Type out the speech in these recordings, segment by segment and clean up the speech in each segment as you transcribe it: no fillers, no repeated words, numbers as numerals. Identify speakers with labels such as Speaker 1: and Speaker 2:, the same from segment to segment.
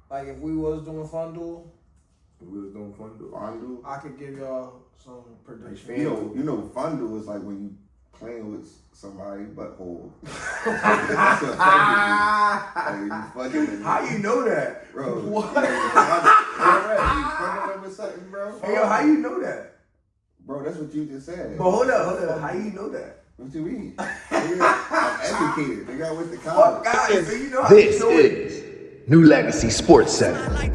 Speaker 1: Like if we was doing fun duel,
Speaker 2: Fondue.
Speaker 1: I could give y'all some predictions.
Speaker 2: You know, fondue is like when you playing with somebody butthole.
Speaker 3: How you know that,
Speaker 2: bro?
Speaker 1: What?
Speaker 2: You fucking over something, bro?
Speaker 3: Hey, yo, how you know that?
Speaker 2: Bro, that's what you just said.
Speaker 3: But hold up. How you know that?
Speaker 2: What you mean? I'm educated. They got with the college.
Speaker 3: Fuck guys, so you know how
Speaker 4: This
Speaker 3: you know
Speaker 4: is New Legacy Sports Center.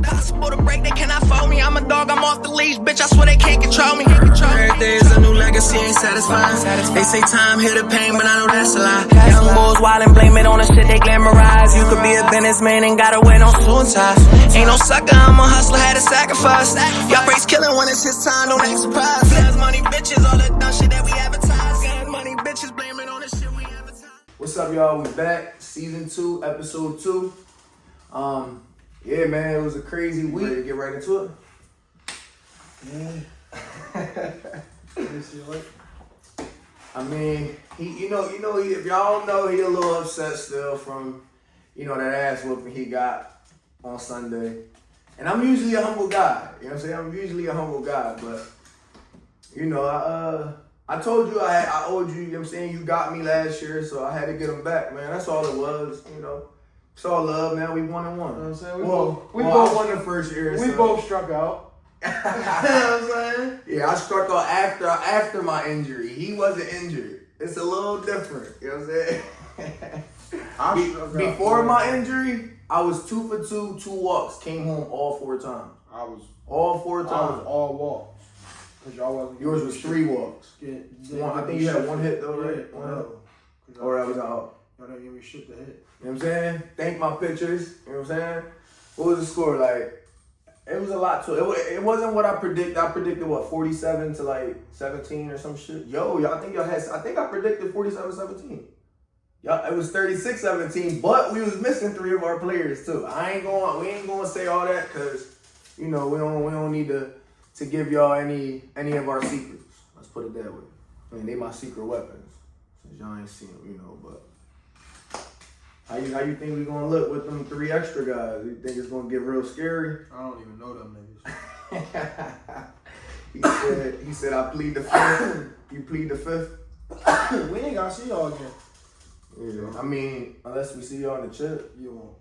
Speaker 5: Possible to break, they cannot fold me. I'm a dog, I'm off the leash, bitch. I swear they can't control me. Every day is a new legacy, ain't satisfying. They say time heal the pain, but I know that's a lie. Young boys wild and blame it on the shit they glamorize. You could be a businessman and gotta wait on suicide. Ain't no sucker, I'm a hustler, had to sacrifice. Y'all praise killing when it's his time, don't act surprised. Gas money, bitches, all that dumb shit that we advertise. Gas money, bitches, blame it on the shit we advertise.
Speaker 3: What's up, y'all? We back, season 2, episode 2. Yeah, man, it was a crazy week. Ready to get right into it?
Speaker 1: Yeah.
Speaker 3: I mean, if y'all know, he a little upset still from, that ass whooping he got on Sunday. And I'm usually a humble guy. You know what I'm saying? I'm usually a humble guy, but, I told you I owed you, you know what I'm saying? You got me last year, so I had to get him back, man. That's all it was, It's all love, man. We 1-1.
Speaker 1: You know what I'm saying?
Speaker 3: I won the first year.
Speaker 1: We both struck out. You know what I'm saying?
Speaker 3: Yeah, I struck out after my injury. He wasn't injured. It's a little different. You know what I'm saying? Before my injury, I was 2 for 2, 2 walks. Came home all 4 times.
Speaker 1: I was
Speaker 3: all 4 times.
Speaker 1: I was all walks. Cause y'all wasn't.
Speaker 3: Yours was 3 walks. I think you had 1 hit though, right?
Speaker 1: Yeah,
Speaker 3: 1 hit. Or that was out.
Speaker 1: Y'all didn't give me shit to hit.
Speaker 3: You know what I'm saying? Thank my pitchers. You know what I'm saying? What was the score? Like, it was a lot to it. It wasn't what I predicted. I predicted, 47 to like 17 or some shit? I think I predicted 47-17. It was 36-17, but we was missing 3 of our players too. We ain't going to say all that because, we don't need to give y'all any of our secrets. Let's put it that way. I mean, they my secret weapons. Since y'all ain't seen them, but. How you think we gonna look with them 3 extra guys? You think it's gonna get real scary?
Speaker 1: I don't even know them niggas.
Speaker 3: He said, I plead the 5th. You plead the 5th?
Speaker 1: We ain't gotta see y'all again.
Speaker 3: Yeah. I mean, unless we see y'all in the chip.
Speaker 1: You won't.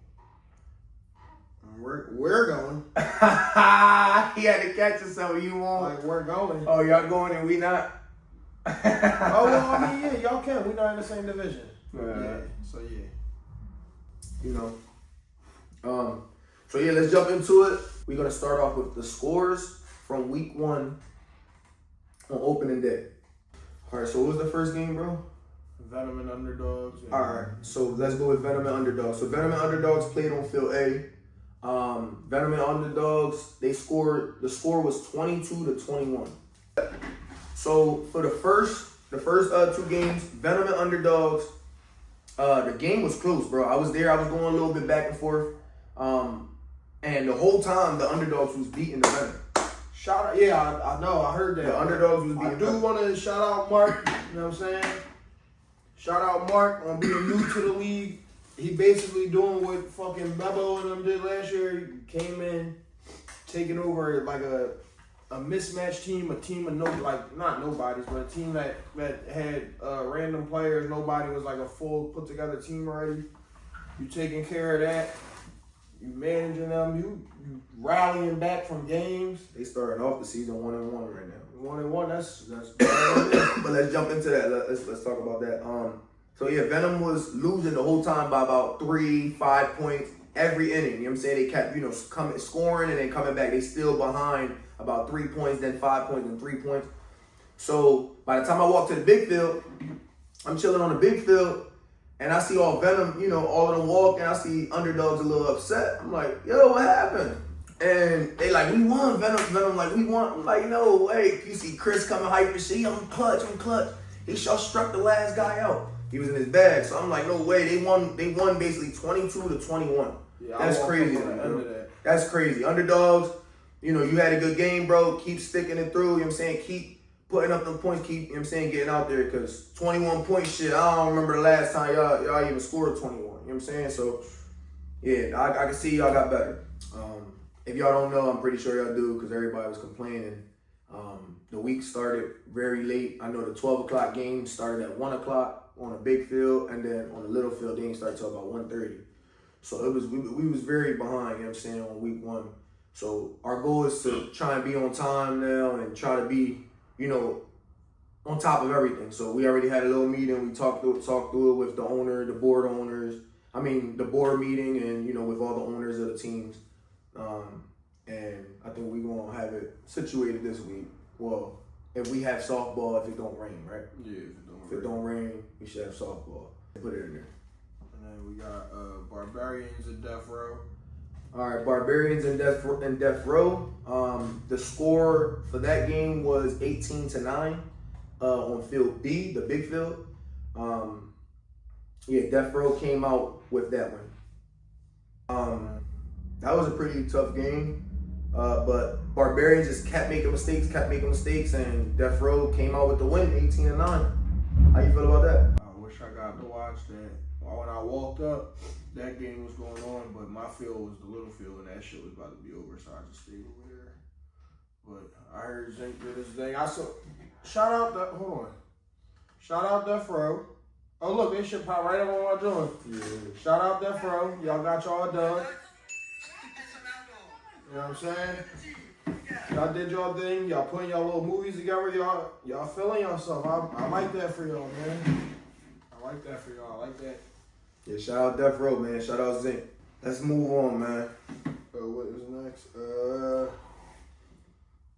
Speaker 1: We're going.
Speaker 3: He had to catch himself. You won't.
Speaker 1: Like, we're going.
Speaker 3: Oh, y'all going and we not?
Speaker 1: Oh, well, I mean, yeah, y'all can. We not in the same division.
Speaker 3: Yeah.
Speaker 1: So, yeah.
Speaker 3: So yeah, let's jump into it. We're gonna start off with the scores from week 1 on opening day. All right, so what was the first game, bro?
Speaker 1: Venom and Underdogs.
Speaker 3: All right, so let's go with Venom and Underdogs. So Venom and Underdogs played on field A. Venom and Underdogs, the score was 22-21. So for the first 2 games, Venom and Underdogs, the game was close, bro. I was there. I was going a little bit back and forth. And the whole time, the Underdogs was beating the Venom.
Speaker 1: Shout out, yeah, I know. I heard that.
Speaker 3: The Underdogs was beating
Speaker 1: I do want to shout out Mark. You know what I'm saying? Shout out Mark on being new to the league. He basically doing what fucking Bebo and them did last year. He came in, taking over like a mismatched team, a team of not nobodies, but a team that had random players. Nobody was like a full put together team already. You taking care of that. You managing them. You rallying back from games.
Speaker 3: They starting off the season 1-1 right now.
Speaker 1: 1-1. That's.
Speaker 3: But let's jump into that. Let's talk about that. So yeah, Venom was losing the whole time by about 3-5 points every inning. You know what I'm saying? They kept scoring and then coming back. They still behind about 3 points, then 5 points, then 3 points. So by the time I walk to the big field, I'm chilling on the big field. And I see all Venom, all of them walking. I see Underdogs a little upset. I'm like, yo, what happened? And they like, we won, Venom like, we won. I'm like, no way. You see Chris coming hyping shit. I'm clutch. He struck the last guy out. He was in his bag. So I'm like, no way. They won basically 22-21.
Speaker 1: Yeah,
Speaker 3: that's crazy. That's crazy. Underdogs, you had a good game, bro. Keep sticking it through. You know what I'm saying? Keep putting up them points, getting out there, because 21 point shit, I don't remember the last time y'all even scored 21. You know what I'm saying? So Yeah, I can see y'all got better. If y'all don't know, I'm pretty sure y'all do because everybody was complaining. The week started very late. I know the 12 o'clock game started at 1 o'clock on a big field, and then on the little field, they didn't start till about 1:30. So it was we was very behind, you know what I'm saying, on week one. So our goal is to try and be on time now and try to be, on top of everything. So we already had a little meeting. We talked through it with the owner, the board owners. The board meeting and, with all the owners of the teams. And I think we're going to have it situated this week. Well, if we have softball, if it don't rain, right?
Speaker 1: Yeah,
Speaker 3: if it don't rain, we should have softball. Put it in there.
Speaker 1: And then we got Barbarians and Death Row.
Speaker 3: All right, Barbarians and Death Row. The score for that game was 18-9 on field B, the big field. Death Row came out with that one. That was a pretty tough game, but Barbarians just kept making mistakes, and Death Row came out with the win, 18-9. How you feel about that?
Speaker 1: I wish I got to watch that. When I walked up, that game was going on, but my field was the little field, and that shit was about to be over, so I just stayed over there. But I heard Zink did his thing. Shout out Death Row. Oh, look, this shit pop right up on my joint.
Speaker 3: Yeah.
Speaker 1: Shout out Death Row. Y'all got y'all done. You know what I'm saying? Y'all did y'all thing. Y'all putting y'all little movies together. Y'all feeling yourself. I like that for y'all, man. I like that for y'all. I like that.
Speaker 3: Yeah, shout out Death Row, man. Shout out Zink. Let's move on, man.
Speaker 1: What is next?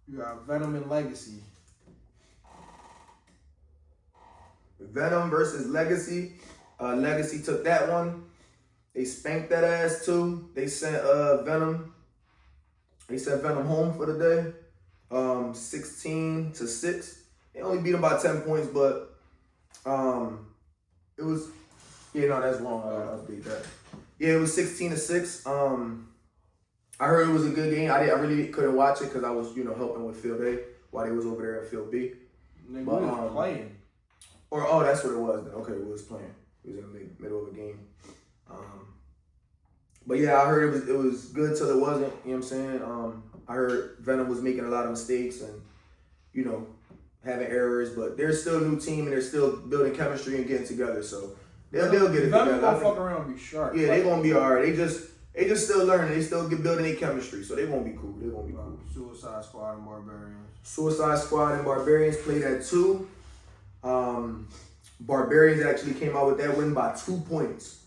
Speaker 1: You got Venom and Legacy.
Speaker 3: Venom versus Legacy. Legacy took that one. They spanked that ass too. They sent Venom. They sent Venom home for the day. 16-6. They only beat him by 10 points, but it was. Yeah, no, that's wrong. I'll beat that. Yeah, it was 16-6. I heard it was a good game. I really couldn't watch it because I was, helping with Field A while they was over there at Field B.
Speaker 1: They was playing.
Speaker 3: That's what it was then. Okay, we was playing. We was in the middle of a game. But yeah, I heard it was good till it wasn't. You know what I'm saying? I heard Venom was making a lot of mistakes and, having errors, but they're still a new team and they're still building chemistry and getting together. So they'll get it
Speaker 1: Venom
Speaker 3: together.
Speaker 1: gonna fuck around and be sharp.
Speaker 3: Yeah, they're gonna be alright. They just still learning. They still building their chemistry. So they're gonna be cool.
Speaker 1: Suicide Squad and Barbarians.
Speaker 3: Suicide Squad and Barbarians played at 2. Barbarians actually came out with that win by 2 points.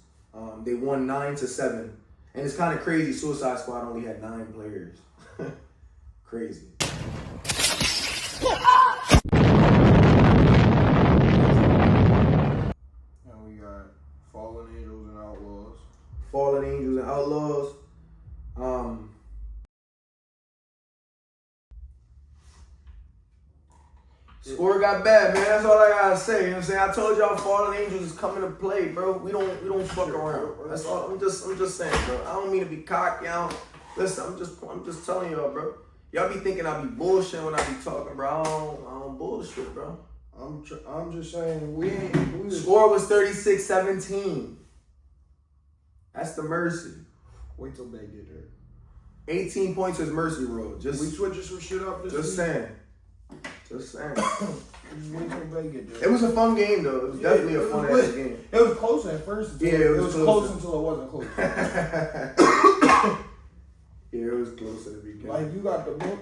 Speaker 3: They won 9-7. And it's kind of crazy. Suicide Squad only had 9 players. Crazy.
Speaker 1: And we got Fallen Angels and Outlaws.
Speaker 3: Fallen Angels and Outlaws. Score got bad, man. That's all I gotta say. You know what I'm saying? I told y'all Fallen Angels is coming to play, bro. We don't fuck around. That's all. I'm just saying, bro. I don't mean to be cocky. Listen, I'm just telling y'all, bro. Y'all be thinking I be bullshit when I be talking, bro. I don't bullshit, bro.
Speaker 1: I'm just saying we
Speaker 3: Score was 36-17. That's the mercy.
Speaker 1: Wait till they get there.
Speaker 3: 18 points is mercy rule.
Speaker 1: We switching some shit up this week.
Speaker 3: Just saying.
Speaker 1: Just wait till they get there.
Speaker 3: It was a fun game though. It was definitely a fun ass game.
Speaker 1: It was close at first. It was close until it wasn't close.
Speaker 3: Yeah, it was close at the beginning.
Speaker 1: Like you got the book.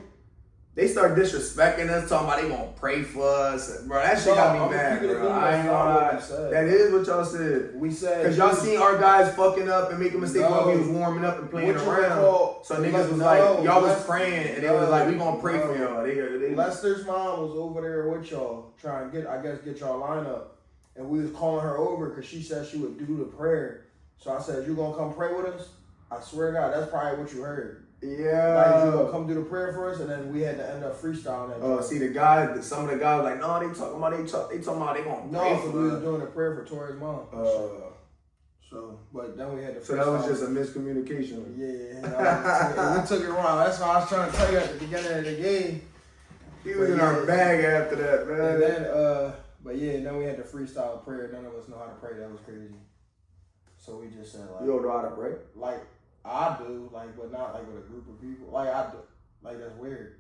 Speaker 3: They start disrespecting us, talking about they gonna pray for us. Bro, that shit got me mad, bro. I ain't gonna lie. That is what y'all said.
Speaker 1: We said.
Speaker 3: Cause y'all seen our guys fucking up and making mistakes while we was warming up and playing around. So niggas was like, y'all was praying and they was like, we gonna pray for y'all. They
Speaker 1: Lester's mom was over there with y'all trying to get y'all line up. And we was calling her over because she said she would do the prayer. So I said, you gonna come pray with us? I swear to God, that's probably what you heard.
Speaker 3: Yeah.
Speaker 1: Like, you gonna come do the prayer for us, and then we had to end up freestyling that.
Speaker 3: See some of the guys like, no, they talking about they gonna pray for
Speaker 1: we was doing a prayer for Tori's mom. But then we had to.
Speaker 3: So that was just a miscommunication.
Speaker 1: Yeah, we took it wrong. That's why I was trying to tell you at the beginning of the game.
Speaker 3: He was in our bag after that, man.
Speaker 1: And then, then we had to freestyle a prayer. None of us know how to pray. That was crazy. So we just said like
Speaker 3: You don't know how to pray?
Speaker 1: like I do, like but not like with a group of people. Like I do, like that's weird.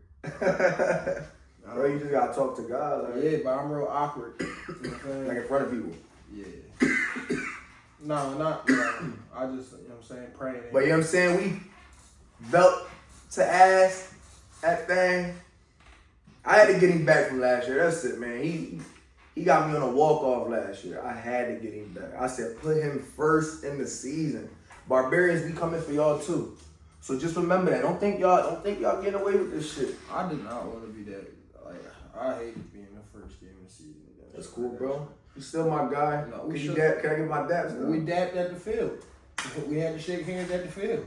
Speaker 3: Bro, you just gotta talk to God. Like,
Speaker 1: Yeah, but I'm real awkward. You know what I'm saying?
Speaker 3: like in front of people.
Speaker 1: Yeah. No, not. No. I just, you know what I'm saying, praying.
Speaker 3: But you know what I'm saying? We belt to ass, that thing. I had to get him back from last year. That's it, man. He got me on a walk-off last year. I had to get him back. I said, put him first in the season. Barbarians, we coming for y'all too. So just remember that. Don't think y'all getting away with this shit.
Speaker 1: I did not want to be that. Like, I hate being the first game of the season.
Speaker 3: That's cool, bro. You still my guy.
Speaker 1: No,
Speaker 3: Can I get my daps?
Speaker 1: We dapped at the field. We had to shake hands at the field.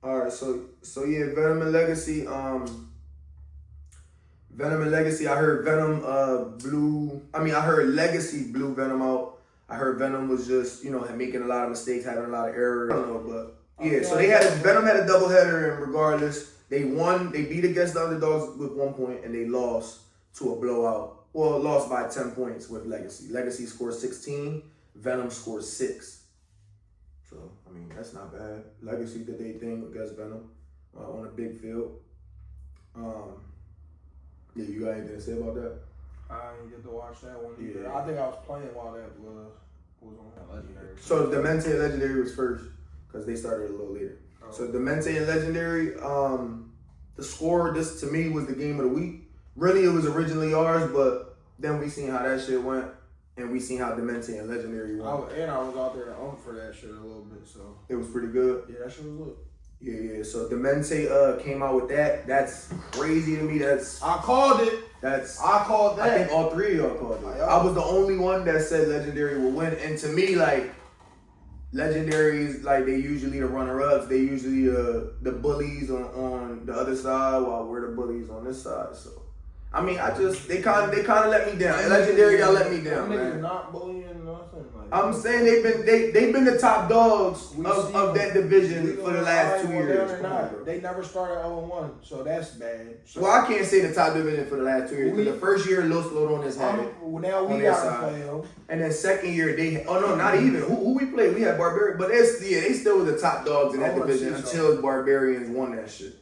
Speaker 3: All right, so yeah, Venom and Legacy. Venom and Legacy. I heard Venom blew. I mean, I heard Legacy blew Venom out. I heard Venom was just making a lot of mistakes, having a lot of errors. I don't know, but yeah. So Venom had a doubleheader, and regardless, they won. They beat against the underdogs with 1 point, and they lost to a blowout. Well, lost by 10 points with Legacy. Legacy scored 16. Venom scored 6. So, I mean, that's not bad. Legacy did their thing against Venom on a big field. Yeah, you got anything to say about that?
Speaker 1: I didn't get to watch that one either.
Speaker 3: Yeah.
Speaker 1: I think I was playing while that was on that Legendary.
Speaker 3: So, Demente and Legendary was first because they started a little later.
Speaker 1: Oh.
Speaker 3: So, Demente and Legendary, the score, this to me was the game of the week. Really, it was originally ours, but then we seen how that shit went. And we seen how Demente and Legendary won.
Speaker 1: I was out there to for that shit a little bit, so.
Speaker 3: It was pretty good.
Speaker 1: Yeah, that shit was lit.
Speaker 3: Yeah. So Demente came out with that. That's crazy to me.
Speaker 1: I called it. I called that.
Speaker 3: I think all three of y'all called it. I was the only one that said Legendary will win. And to me, like, Legendaries, like, they usually the runner-ups. They usually the bullies on the other side while we're the bullies on this side. So, I mean, they kind of let me down. Legendary, y'all let me down, man.
Speaker 1: Not bullying nothing. Like,
Speaker 3: I'm saying they've been the top dogs of that division for the last 2 years.
Speaker 1: They never started 0-1, so that's bad. So,
Speaker 3: Well, I can't say the top division for the last 2 years. Because the first year, Los Lodones had it.
Speaker 1: Now we got to play them.
Speaker 3: And then second year, not even. Who we played? We had Barbarians. But they still were the top dogs in that division until Barbarians won that shit.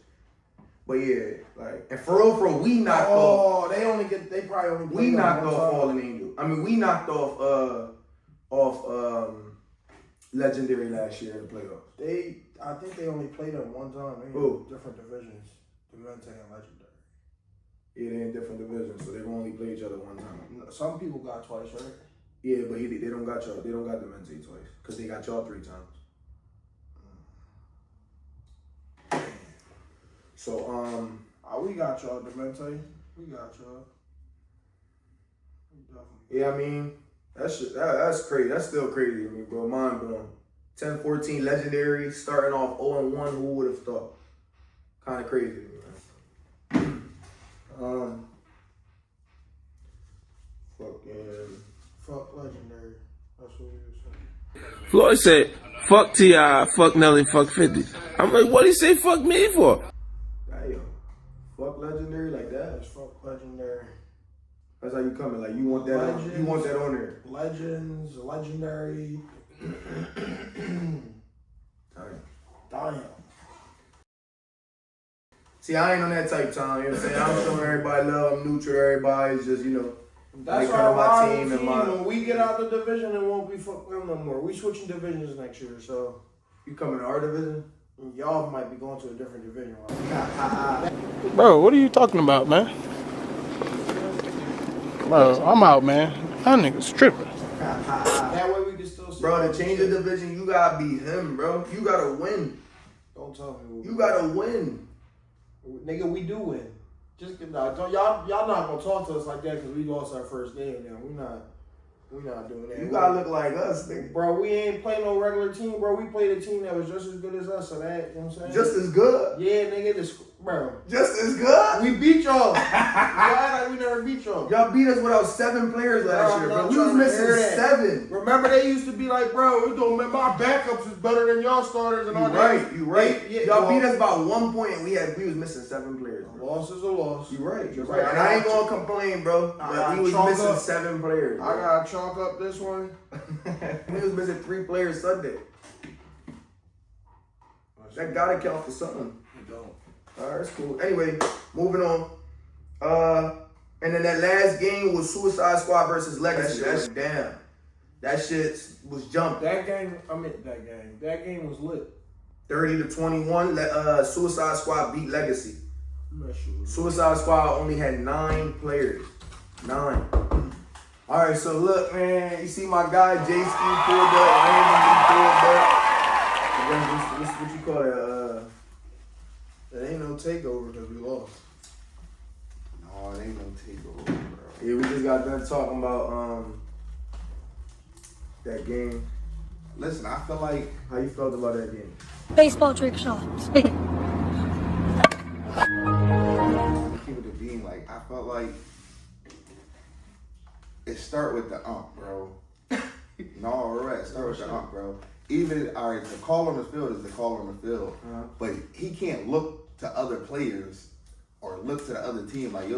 Speaker 3: But yeah, like, and for real, we knocked off.
Speaker 1: They probably only
Speaker 3: We knocked off Fallen Angel. I mean, we knocked off Legendary last year in the playoffs.
Speaker 1: I think they only played them one time. They
Speaker 3: Who?
Speaker 1: different divisions. Demente and Legendary.
Speaker 3: Yeah, they're in different divisions, so they've only played each other one time.
Speaker 1: Some people got twice, right?
Speaker 3: Yeah, but they don't got y'all. They don't got Demente twice because they got y'all 3 times. So
Speaker 1: we got y'all, Demente. We got y'all.
Speaker 3: Yeah, I mean, that's crazy. That's still crazy to me, bro. Mind blowing. 10-14 Legendary starting off 0-1. Who would have thought? Kind of crazy to me, man.
Speaker 1: Fuck Legendary. That's what we were saying.
Speaker 6: Floyd said, fuck T.I., fuck Nelly, fuck 50. I'm like, what he say fuck me for?
Speaker 3: Damn. Fuck Legendary like that?
Speaker 1: Yes, fuck Legendary.
Speaker 3: That's how you coming. Like, you want that on, you want that on there.
Speaker 1: Legends, Legendary. Damn.
Speaker 3: See, I ain't on that type time, you know what I'm saying? I'm showing everybody love, I'm neutral to everybody, it's just,
Speaker 1: That's
Speaker 3: make
Speaker 1: our
Speaker 3: my
Speaker 1: team.
Speaker 3: team
Speaker 1: When we get out the division, it won't be fuck them no more. We switching divisions next year, so
Speaker 3: You coming to our division?
Speaker 1: y'all might be going to a different division.
Speaker 7: Bro, what are you talking about, man? Bro, I'm out, man. That nigga's tripping.
Speaker 1: That way we can still see.
Speaker 3: Bro, to change the division, you gotta beat him, bro. You gotta win.
Speaker 1: Don't tell me.
Speaker 3: You gotta win.
Speaker 1: Nigga, we do win. Just y'all not gonna talk to us like that because we lost our first game. Now we not doing that.
Speaker 3: You gotta look like us, nigga.
Speaker 1: Bro, we ain't playing no regular team, bro. We played a team that was just as good as us, so that, you know what I'm saying?
Speaker 3: Just as good.
Speaker 1: Yeah, nigga, Bro.
Speaker 3: Just as good?
Speaker 1: We beat y'all. Why we never beat y'all?
Speaker 3: Y'all beat us without 7 players last year, bro. We was missing 7.
Speaker 1: Remember, they used to be like, bro, it don't matter. My backups is better than y'all starters and all that.
Speaker 3: You right.
Speaker 1: Yeah,
Speaker 3: y'all beat us by 1 point and we was missing 7 players.
Speaker 1: A loss is a loss.
Speaker 3: You're right. And I ain't gonna complain, bro. But we was missing 7 players. Bro.
Speaker 1: I gotta chalk up this one.
Speaker 3: We was missing 3 players Sunday. That gotta count for something. Alright, that's cool. Anyway, moving on. And then that last game was Suicide Squad versus Legacy. Damn. That shit was jumped.
Speaker 1: That game was lit.
Speaker 3: 30-21. Suicide Squad beat Legacy.
Speaker 1: I'm not sure.
Speaker 3: Suicide Squad only had 9 players. 9. Alright, so look, man. You see my guy J-Ski pulled up. Randomly pulled up. What you call it?
Speaker 1: It ain't no takeover because we lost.
Speaker 2: No, it ain't no takeover, bro.
Speaker 3: Yeah, we just got done talking about that game.
Speaker 2: Listen, I feel like
Speaker 3: How you felt about that game?
Speaker 8: Baseball trick shots.
Speaker 2: keep it to being like I felt like it start with the bro. No, right. Start with the bro. Even all right, the call on the field is the call on the field, but he can't look to other players or look to the other team like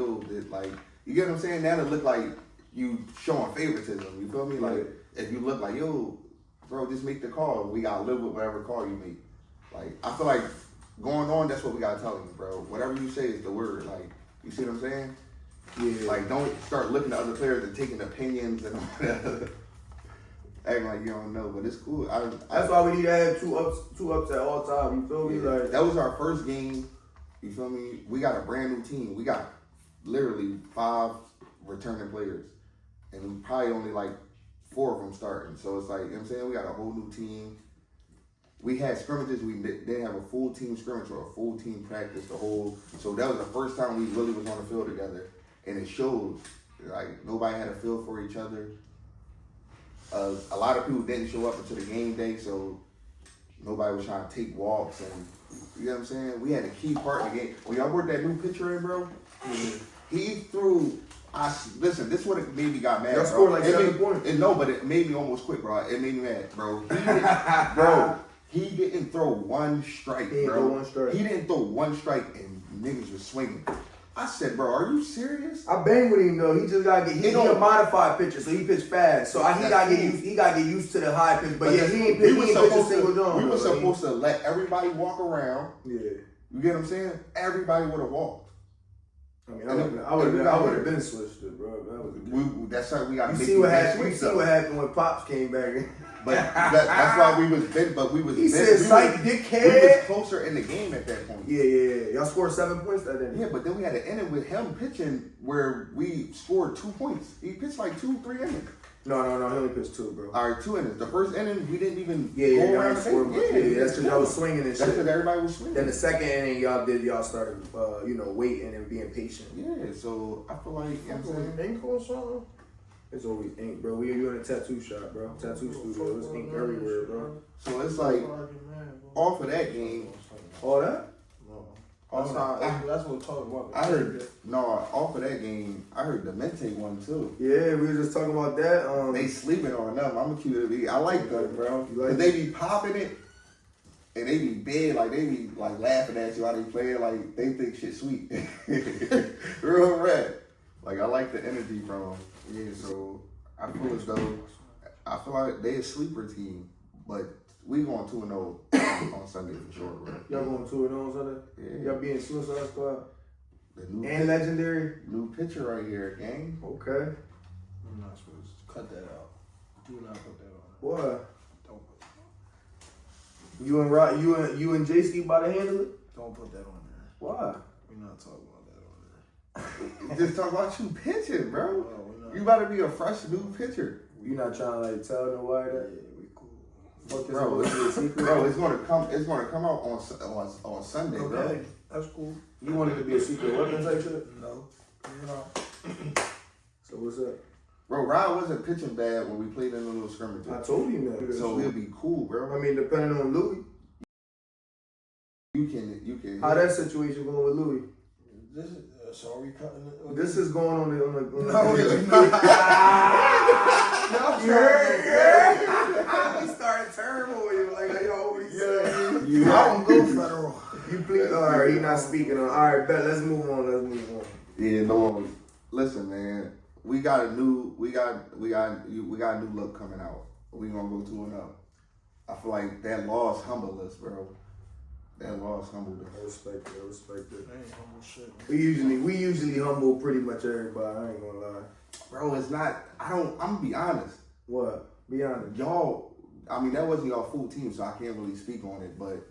Speaker 2: like you get what I'm saying. That'll look like you showing favoritism. You feel me? Like if you look like bro, just make the call. We gotta live with whatever call you make. Like I feel like going on, that's what we gotta tell you, bro. Whatever you say is the word. Like you see what I'm saying?
Speaker 3: Yeah.
Speaker 2: Like don't start looking at other players and taking opinions and all that. Acting like you don't know, but it's cool.
Speaker 3: That's why we need to have two ups at all times. You feel me? Like
Speaker 2: that was our first game. You feel me? We got a brand new team. We got literally 5 returning players, and probably only like 4 of them starting. So it's like, you know what I'm saying? We got a whole new team. We had scrimmages. We didn't have a full team scrimmage or a full team practice. So that was the first time we really was on the field together, and it showed. Like nobody had a feel for each other. A lot of people didn't show up until the game day, so nobody was trying to take walks, and you know what I'm saying? We had a key part in the game. When y'all brought that new picture in, bro, he threw. Listen, this would have made me got mad.
Speaker 3: Y'all scored like 7 points.
Speaker 2: No, but it made me almost quit, bro. It made me mad, bro. He didn't throw one strike, bro. He didn't throw one strike, and niggas was swinging. I said, bro, are you serious?
Speaker 3: I bang with him though. He just gotta get. He's a modified pitcher, so he pitch fast. So he gotta get used. He gotta get used to the high pitch. But yeah, he ain't pitch a single dome.
Speaker 2: We were supposed to let everybody walk around.
Speaker 3: Yeah,
Speaker 2: you get what I'm saying? Everybody would have walked.
Speaker 3: I mean, I would have been switched it, bro.
Speaker 2: That's how we got.
Speaker 3: You see what happened? You see what happened when Pops came back?
Speaker 2: But that's why we was big. But we was.
Speaker 3: He said, "Psych, dickhead."
Speaker 2: We was closer in the game at that point.
Speaker 3: Yeah. Y'all scored 7 points that day.
Speaker 2: Yeah, but then we had to end it with him pitching where we scored 2 points. He pitched like 2-3 innings.
Speaker 3: No. He only pitched 2, bro.
Speaker 2: All right, 2 innings. The first inning we didn't even
Speaker 3: go around the table. Yeah, that's because y'all was swinging and shit.
Speaker 2: That's because everybody was swinging.
Speaker 3: Then the second inning y'all started waiting and being patient.
Speaker 2: Yeah, so I feel like you know what I'm saying?
Speaker 1: Ink or something?
Speaker 3: It's always ink, bro. You in a tattoo shop, bro. Tattoo studio. There's ink everywhere, bro.
Speaker 2: So it's like off of that game.
Speaker 3: All that?
Speaker 1: That's what we're talking about.
Speaker 2: I heard off of that game, I heard the Mente one too.
Speaker 3: Yeah, we were just talking about that.
Speaker 2: They sleeping on them. I'm a QB. I like them, bro. Cause they be popping it, and they be big, like they be like laughing at you while they play it, like they think shit sweet. Real red. Like I like the energy from them. Yeah, so I feel as though like they a sleeper team, but we going 2-0 on Sunday for sure, bro.
Speaker 3: Y'all going 2-0 on Sunday?
Speaker 2: Yeah.
Speaker 3: Y'all being Suicide Squad?
Speaker 2: The new
Speaker 3: and Legendary?
Speaker 2: New picture right here, gang.
Speaker 3: Okay.
Speaker 1: I'm not supposed to cut that out. Do not put that on.
Speaker 3: Why?
Speaker 1: Don't put
Speaker 3: that. You and J-Ski about to handle it?
Speaker 1: Don't put that on there.
Speaker 3: Why?
Speaker 1: We're not talking about that on there.
Speaker 2: Just talk about you pitching, bro.
Speaker 1: No,
Speaker 2: you about to be a fresh new pitcher.
Speaker 3: You not trying to like tell nobody that?
Speaker 1: Yeah, we cool.
Speaker 3: Fuck this
Speaker 2: Bro, it's gonna come out on Sunday,
Speaker 1: Okay,
Speaker 2: bro.
Speaker 1: that's cool.
Speaker 3: You wanted to be a secret weapon type shit?
Speaker 1: No. You know.
Speaker 3: So what's up?
Speaker 2: Bro, Ryan wasn't pitching bad when we played in the little scrimmage.
Speaker 3: I told you that.
Speaker 2: So it'll be cool, bro.
Speaker 3: I mean, depending on Louis.
Speaker 2: You can.
Speaker 3: How that situation going with Louis?
Speaker 1: This is so are we cutting it?
Speaker 3: This is going on the
Speaker 1: No, it's not.
Speaker 3: We started turmoil like I always say.
Speaker 1: I don't go federal.
Speaker 3: You please. All right, he not speaking on. All right, bet. Let's move on.
Speaker 2: Yeah, no. Listen, man. We got a new look coming out. We gonna go 2-0. I feel like that loss humbled us, bro. That loss humbled us.
Speaker 3: I respect it.
Speaker 1: That ain't humble shit.
Speaker 3: We usually humble pretty much everybody. I ain't gonna lie.
Speaker 2: Bro, it's not. I'm gonna be honest.
Speaker 3: What? Be honest.
Speaker 2: Y'all. I mean, that wasn't y'all full team, so I can't really speak on it. But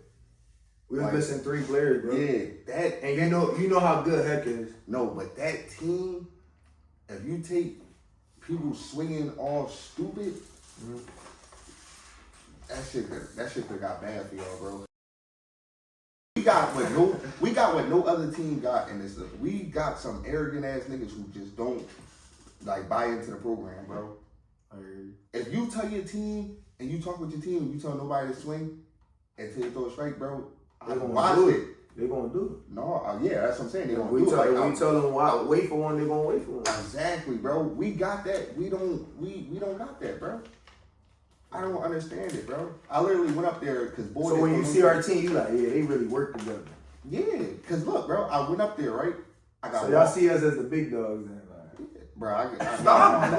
Speaker 3: We was missing 3 players, bro.
Speaker 2: yeah, that
Speaker 3: And you know how good Heck is.
Speaker 2: no, but that team. If you take people swinging all stupid, that shit could got bad for y'all, bro. We got what no other team got in this. We got some arrogant ass niggas who just don't like buy into the program, bro. If you tell your team and you talk with your team and you tell nobody to swing until you throw a strike, bro, I don't watch it.
Speaker 3: They gonna do it.
Speaker 2: No, yeah, that's what I'm saying. They gonna
Speaker 3: We
Speaker 2: do it.
Speaker 3: we tell them wait for one, they gonna wait for one.
Speaker 2: Exactly, bro. We got that. We don't got that, bro. I don't understand it, bro. I literally went up there because boy.
Speaker 3: So when you see our team, you like, yeah, they really work together.
Speaker 2: Yeah, because look, bro, I went up there, right? I got
Speaker 3: So y'all see us as the big dogs then, like.
Speaker 2: bro. Stop, no,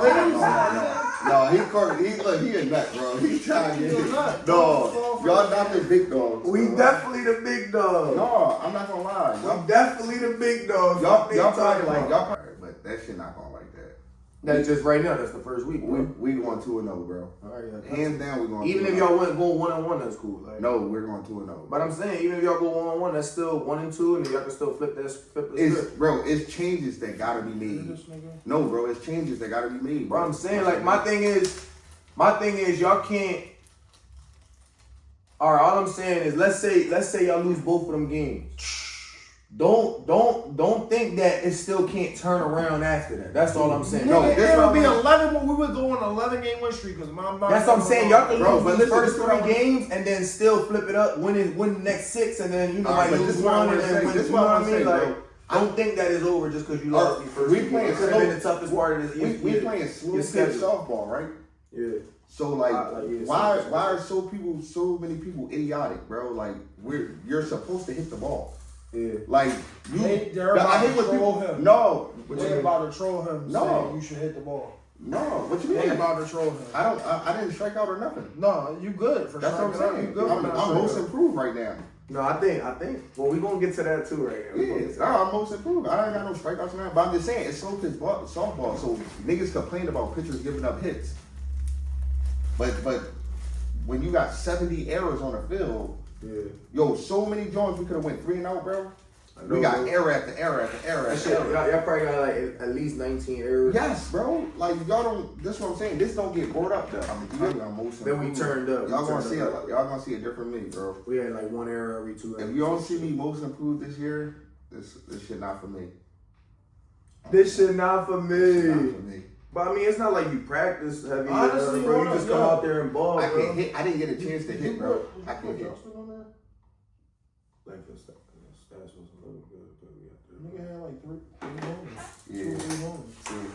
Speaker 2: he a nut, bro. He trying to get no. Y'all not the big dogs.
Speaker 3: We definitely the big dogs.
Speaker 2: No, I'm not gonna lie.
Speaker 3: We definitely the big dogs.
Speaker 2: Y'all probably like y'all, but that shit not going like that.
Speaker 3: That's just right now. That's the first week. Bro.
Speaker 2: We going 2-0, bro.
Speaker 3: All right, yeah,
Speaker 2: Hands down, we going.
Speaker 3: Even if y'all went go 1-1, that's cool. Like,
Speaker 2: no, we're going 2-0.
Speaker 3: but I'm saying even if y'all go 1-1, that's still 1-2, and then y'all can still flip the script.
Speaker 2: Bro, it's changes that gotta be made. No, bro, it's changes that gotta be made.
Speaker 3: Bro, I'm saying like my thing is y'all can't. All right, all I'm saying is let's say y'all lose both of them games. Don't think that it still can't turn around after that. That's all I'm saying.
Speaker 1: No, this will be 11 when we would go on an 11-game win streak because my
Speaker 3: That's what I'm saying. Y'all can lose the
Speaker 2: listen,
Speaker 3: first 3 games and then still flip it up, win the next 6, and then might lose one and then win. You know what I mean? Like, don't think that it's over just because you lost your first.
Speaker 2: We playing.
Speaker 3: It could have been the toughest part of this.
Speaker 2: We playing slow pitch softball, right?
Speaker 3: Yeah.
Speaker 2: So why are so many people idiotic, bro? Like you're supposed to hit the ball.
Speaker 3: Yeah.
Speaker 2: Like
Speaker 1: they're about to troll him.
Speaker 2: No,
Speaker 1: They're about to troll him.
Speaker 2: No,
Speaker 1: saying you should hit the ball.
Speaker 2: No, what you mean?
Speaker 1: They about to troll him.
Speaker 2: I didn't strike out or nothing.
Speaker 1: No, you good for
Speaker 2: that's what I'm saying.
Speaker 1: You good
Speaker 2: I'm most improved right now.
Speaker 3: No, I think. Well, we gonna get to that too, right now.
Speaker 2: Yeah, I'm most improved. I ain't got no strikeouts now, but I'm just saying it's slow pitch softball. So niggas complain about pitchers giving up hits, but when you got 70 errors on the field, yo, so many joints we could have went 3 and out, bro. We got error after error after error after error.
Speaker 3: Y'all probably got like at least 19 errors.
Speaker 2: Yes, bro. Like y'all don't. This is what I'm saying. This don't get brought up though.
Speaker 3: Then we turned up.
Speaker 2: Y'all gonna see it. Y'all gonna see a different me, bro.
Speaker 3: We had like 1 error every 2 errors.
Speaker 2: If you don't see me most improved this year, this shit not for me.
Speaker 3: This shit not for me.
Speaker 2: It's not for me.
Speaker 3: But I mean, it's not like you practice heavy.
Speaker 1: Honestly,
Speaker 3: bro. You just come out there and ball,
Speaker 2: I
Speaker 3: bro.
Speaker 2: can't hit. I didn't get a chance to hit, bro. I can't hit.
Speaker 3: Like the stats was a little good, but we have to.
Speaker 1: Nigga had like 3 homers.
Speaker 2: Yeah.
Speaker 1: 2 homers.
Speaker 2: See.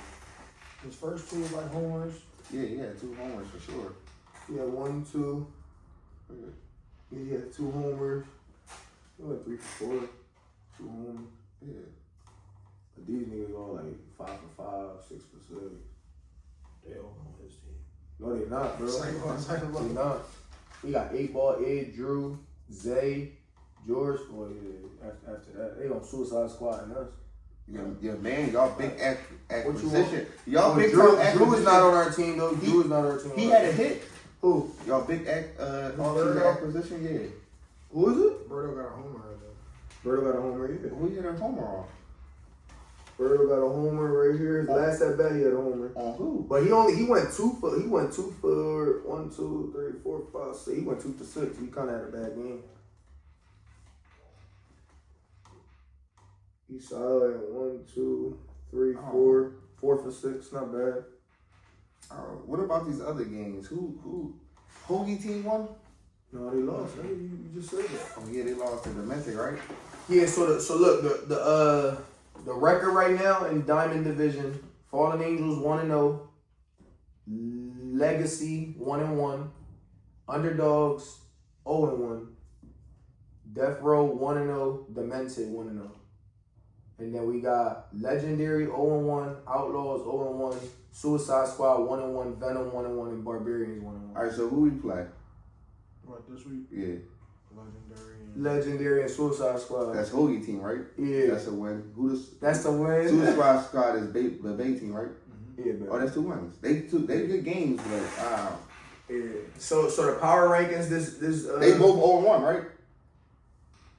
Speaker 1: His first 2 was like homers.
Speaker 2: Yeah, he had 2 homers for sure.
Speaker 3: He had 1, 2. He had 2 homers. He went 3 for 4. 2 homers.
Speaker 2: Yeah.
Speaker 3: But these niggas all like 5 for 5, 6 for 6.
Speaker 1: They all on his team.
Speaker 3: No, they not, bro.
Speaker 1: Second
Speaker 3: They not. We got 8-Ball, Ed, Drew, Zay, George. Well, yeah, after that, they on Suicide Squad and us.
Speaker 2: Yeah, man, y'all big acquisition.
Speaker 3: Drew is not on our team though. Drew is not on our team.
Speaker 2: He had a hit.
Speaker 3: Who?
Speaker 2: Y'all big acquisition, yeah.
Speaker 3: Who is it?
Speaker 1: Birdo got a homer right there.
Speaker 3: Birdo got a homer right here.
Speaker 2: Who hit a homer on?
Speaker 3: Birdo got a homer right here. His last at bat, he had a homer.
Speaker 2: On who?
Speaker 3: But he went 2 for 1, 2, 3, 4, 5, 6. He went 2 for 6. He kind of had a bad game. He solid 1, 2, 3, 4, 4 for 6. Not bad.
Speaker 2: What about these other games? Who Hoagie team won?
Speaker 1: No, they lost. Hey, you just said that.
Speaker 2: Oh yeah, they lost to domestic, right?
Speaker 3: Yeah, so look, the record right now in Diamond Division, Fallen Angels 1-0, Legacy 1-1, Underdogs 0-1, Death Row 1-0, Demented 1-0. And then we got Legendary 0-1, Outlaws 0-1, Suicide Squad 1-1, Venom 1-1, and Barbarians 1-1.
Speaker 2: All right, so who we play?
Speaker 1: What, this week?
Speaker 2: Yeah,
Speaker 3: Legendary and Suicide Squad.
Speaker 2: that's Hoagie team, right?
Speaker 3: Yeah.
Speaker 2: That's a win. Who does?
Speaker 3: That's the win.
Speaker 2: Suicide Squad is the Bay team, right?
Speaker 3: Yeah, man.
Speaker 2: Oh, that's 2 wins. They good games, but
Speaker 3: Yeah. So the power rankings this
Speaker 2: they both 0-1, right?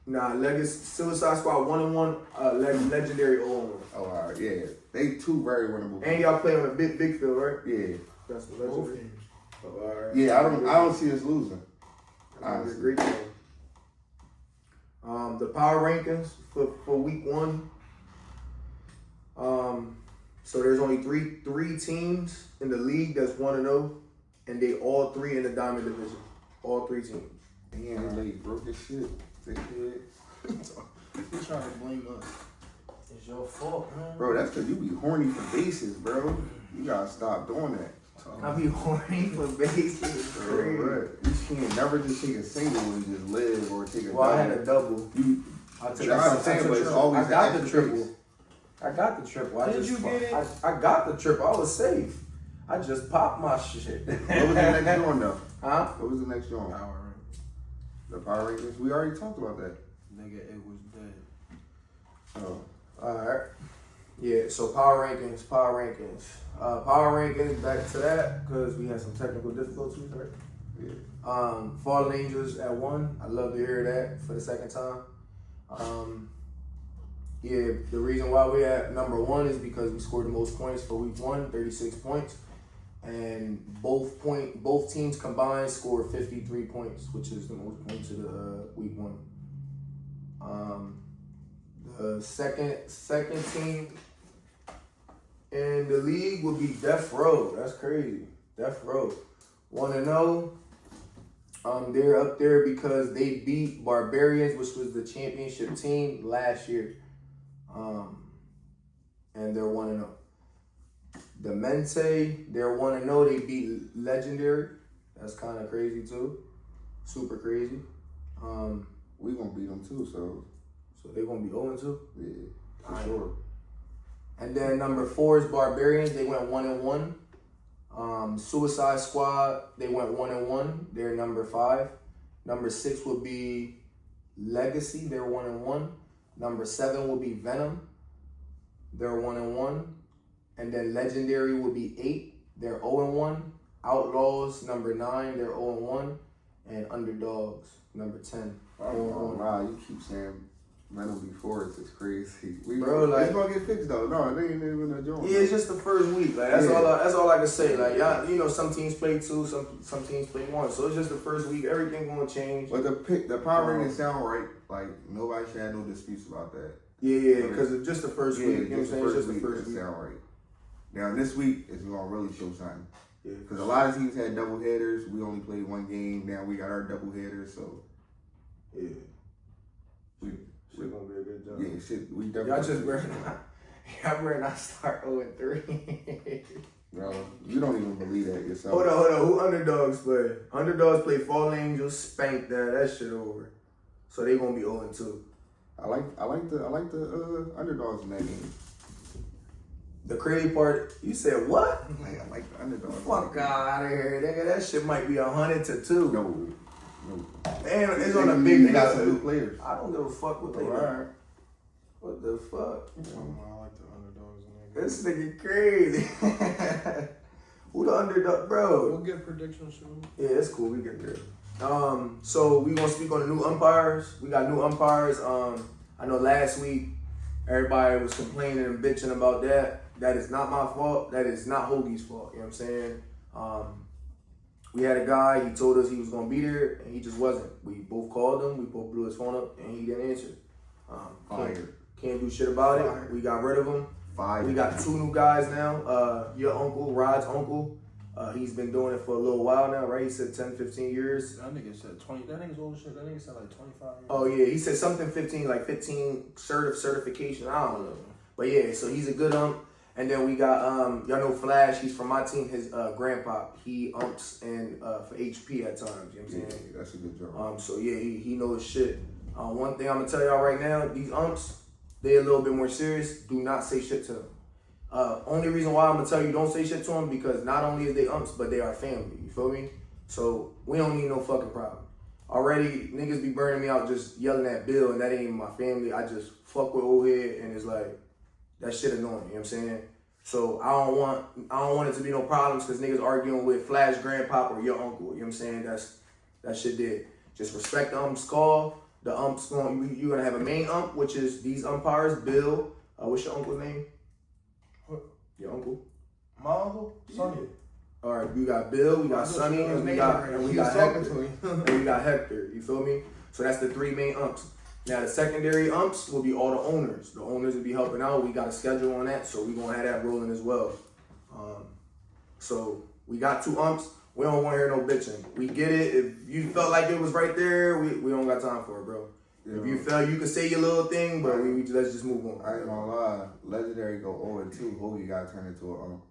Speaker 3: Nah, Legacy Suicide Squad 1-1, Legendary 0-1.
Speaker 2: Oh, all right, yeah. They 2 very winnable.
Speaker 3: And y'all playing with Big Phil, right?
Speaker 2: Yeah,
Speaker 3: That's the
Speaker 1: Both
Speaker 3: Legendary.
Speaker 1: teams.
Speaker 3: Oh, all right.
Speaker 2: yeah. I don't see us losing.
Speaker 3: That's a great game. The power rankings for week 1. So there's only three teams in the league that's 1-0, and they all 3 in the Diamond Division. All 3 teams.
Speaker 2: Damn, they broke this shit. They did.
Speaker 1: You trying to blame us? It's your fault, man.
Speaker 2: Bro, that's because you be horny for bases, bro. You gotta stop doing that.
Speaker 3: I be horny for bases.
Speaker 2: Bro, right. You can't never just take a single and just live or take a
Speaker 3: Well, I
Speaker 2: double.
Speaker 3: had a double.
Speaker 2: You,
Speaker 3: I took
Speaker 2: that's what I'm saying, but it's always
Speaker 3: I got
Speaker 2: an
Speaker 3: the
Speaker 2: extra
Speaker 3: triple.
Speaker 2: base.
Speaker 3: I got the triple.
Speaker 1: Did you get it?
Speaker 3: I got the triple. I was safe. I just popped my shit.
Speaker 2: What was the next joint though?
Speaker 3: Huh?
Speaker 2: What was the next joint?
Speaker 1: Power
Speaker 2: The power rankings. We already talked about that.
Speaker 1: nigga, it was dead.
Speaker 2: Oh,
Speaker 3: Alright. Yeah, so power rankings. Power rankings, back to that, because we had some technical difficulties, right?
Speaker 2: yeah.
Speaker 3: Fallen Angels at 1. I'd love to hear that for the second time. Yeah, the reason why we're at number 1 is because we scored the most points for week 1, 36 points. And both teams combined scored 53 points, which is the most points of the week 1. The second team in the league would be Death Row. That's crazy. Death Row 1-0. They're up there because they beat Barbarians, which was the championship team last year. And they're 1-0. Demente, they're 1-0. They beat Legendary. That's kind of crazy too. Super crazy.
Speaker 2: We gonna beat them too, so
Speaker 3: They're gonna be 0-2.
Speaker 2: yeah, for sure.
Speaker 3: And then number 4 is Barbarians. They went 1-1. Suicide Squad, they went 1-1. They're number 5. Number 6 would be Legacy. They're 1-1. Number 7 would be Venom. They're 1-1. And then Legendary would be 8. They're 0-1. Outlaws, number 9. They're 0-1. And Underdogs, number 10.
Speaker 2: Oh, wow, you keep saying Venom before it's crazy.
Speaker 3: Bro, like,
Speaker 2: it's gonna get fixed though. No, they ain't even a joint.
Speaker 3: Yeah, it's just the first week. Like that's all I can say. Like y'all, you know, some teams play 2, some teams play 1. So it's just the first week. Everything gonna change.
Speaker 2: But the power rating sound right. Like nobody should have no disputes about that.
Speaker 3: Yeah, because it's just the first week. You know what I'm
Speaker 2: just
Speaker 3: saying? It's just the first
Speaker 2: it
Speaker 3: week.
Speaker 2: sound right. Now this week is gonna really show something.
Speaker 3: Yeah,
Speaker 2: Because a lot of teams had double headers. We only played 1 game. Now we got our double headers. So
Speaker 3: yeah,
Speaker 2: we
Speaker 3: shit gonna be a good job.
Speaker 2: yeah, shit. We definitely.
Speaker 3: Y'all better not start 0-3.
Speaker 2: Bro, you don't even believe that yourself.
Speaker 3: Hold on. Who Underdogs play? Underdogs play Fallen Angels, spanked that shit over. So they gonna be 0-2.
Speaker 2: I like the underdogs in that game.
Speaker 3: The crazy part, you said what?
Speaker 2: I like the underdogs.
Speaker 3: Fuck out of here, nigga. That shit might be 100-2.
Speaker 2: No.
Speaker 3: And it's on a big.
Speaker 2: They got some new players.
Speaker 3: I don't give a fuck what they got. What the fuck?
Speaker 1: I like the underdogs in that game.
Speaker 3: This nigga crazy. Who the underdog, bro?
Speaker 1: We'll get predictions soon.
Speaker 3: Yeah, it's cool. We get there. So we gonna speak on the new umpires. We got new umpires. I know last week everybody was complaining and bitching about that. That is not my fault. That is not Hoagie's fault. You know what I'm saying? We had a guy. He told us he was gonna be there, and he just wasn't. We both called him. We both blew his phone up, and he didn't answer. Can't do shit about it. We got rid of him.
Speaker 2: Fired.
Speaker 3: We got 2 new guys now. Your uncle, Rod's uncle, He's been doing it for a little while now, right? He said 10, 15 years.
Speaker 1: That nigga said 20. That nigga's old shit. That nigga said like 25 years.
Speaker 3: Oh yeah, he said something 15, like 15 certification. I don't know. But yeah, so he's a good ump. And then we got y'all know Flash. He's from my team. His grandpa, he umps and for HP at times. You know what I'm saying?
Speaker 2: Yeah, that's a good job.
Speaker 3: So yeah, he knows shit. One thing I'm gonna tell y'all right now, these umps, they a little bit more serious. Do not say shit to them. Only reason why I'm gonna tell you don't say shit to them because not only is they umps, but they are family. You feel me? So we don't need no fucking problem. Already niggas be burning me out just yelling at Bill, and that ain't even my family. I just fuck with old head, and it's like that shit annoying. You know what I'm saying? So I don't want it to be no problems because niggas arguing with Flash grandpa or your uncle. You know what I'm saying? That shit did. Just respect the ump's call. The ump's you're gonna have a main ump, which is these umpires. Bill, what's your uncle's name?
Speaker 1: What?
Speaker 3: Your uncle?
Speaker 1: My uncle? Sonny.
Speaker 3: All right, we got Bill, we got Sonny, and we got Hector. And we got Hector. You feel me? So that's the three main umps. Now the secondary umps will be all the owners. The owners will be helping out. We got a schedule on that, so we gonna have that rolling as well. So we got 2 umps. We don't want to hear no bitching. We get it. If you felt like it was right there, we don't got time for it, bro. Yeah. If you felt you could say your little thing, but let's just move on.
Speaker 2: I ain't gonna lie. Legendary go 0-2. Hoagie got turned into an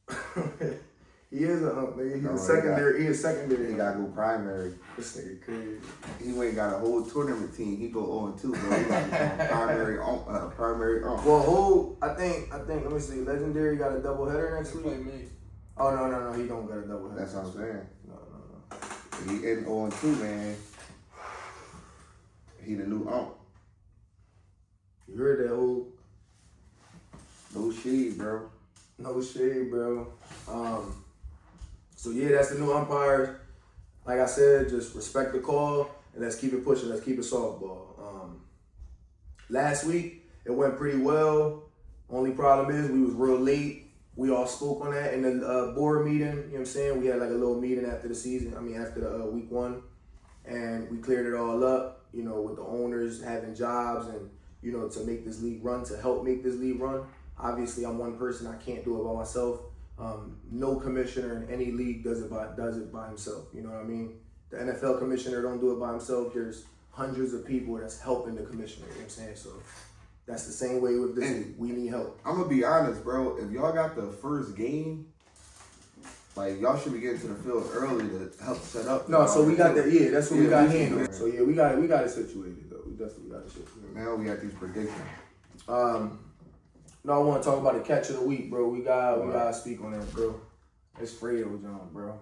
Speaker 2: ump.
Speaker 3: He is an ump, nigga. He's secondary. He is secondary.
Speaker 2: He gotta go primary.
Speaker 3: This nigga crazy.
Speaker 2: He ain't got a whole tournament team. He go 0-2, bro. He got primary ump.
Speaker 3: Well, I think. Let me see. Legendary got a double header next week.
Speaker 1: Me.
Speaker 3: Oh no, he don't got a double header.
Speaker 2: That's what I'm saying.
Speaker 3: No.
Speaker 2: He in 0-2, man. He the new ump.
Speaker 3: You heard that whole?
Speaker 2: No shade, bro.
Speaker 3: No shade, bro. So yeah, that's the new umpires. Like I said, just respect the call and let's keep it pushing. Let's keep it softball. Last week it went pretty well. Only problem is we was real late. We all spoke on that in the board meeting. You know what I'm saying? We had like a little meeting after the season. After the week 1, and we cleared it all up. You know, with the owners having jobs and to make this league run, to help make this league run. Obviously, I'm one person. I can't do it by myself. No commissioner in any league does it by himself. You know what I mean? The NFL commissioner don't do it by himself. There's hundreds of people that's helping the commissioner. You know what I'm saying? So that's the same way with this league. We need help.
Speaker 2: I'm gonna be honest, bro. If y'all got the first game, like y'all should be getting to the field early to help set up.
Speaker 3: No, so we got that. Yeah, that's what we got handled. So yeah, we got it situated though. We definitely got it situated.
Speaker 2: Now we got these predictions.
Speaker 3: No, I want to talk about the catch of the week, bro. We gotta speak on that, bro. It's Fredo John, bro.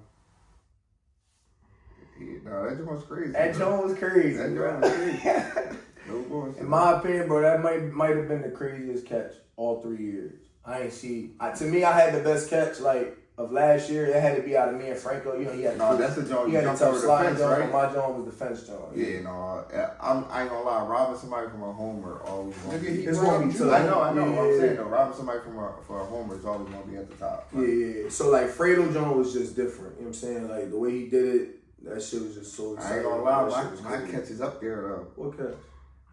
Speaker 2: Yeah, no, that joint was crazy.
Speaker 3: That joint was crazy.
Speaker 2: That joint was crazy. No bullshit.
Speaker 3: In my opinion, bro, that might have been the craziest catch all 3 years. To me, I had the best catch of last year. It had to be out of me and Franco. He had
Speaker 2: that's the joint.
Speaker 3: He had a tough slide
Speaker 2: joint, right?
Speaker 3: My joint was the fence joint.
Speaker 2: Yeah, no, I ain't gonna lie. Robbing somebody from a homer always gonna be.
Speaker 3: It's gonna be tough.
Speaker 2: I know. What I'm saying though, robbing somebody for a homer is always gonna be at the top.
Speaker 3: Like, yeah. So Fredo joint was just different. You know what I'm saying? Like the way he did it, that shit was just so exciting.
Speaker 2: I ain't gonna lie, my catch is up there though.
Speaker 3: What catch?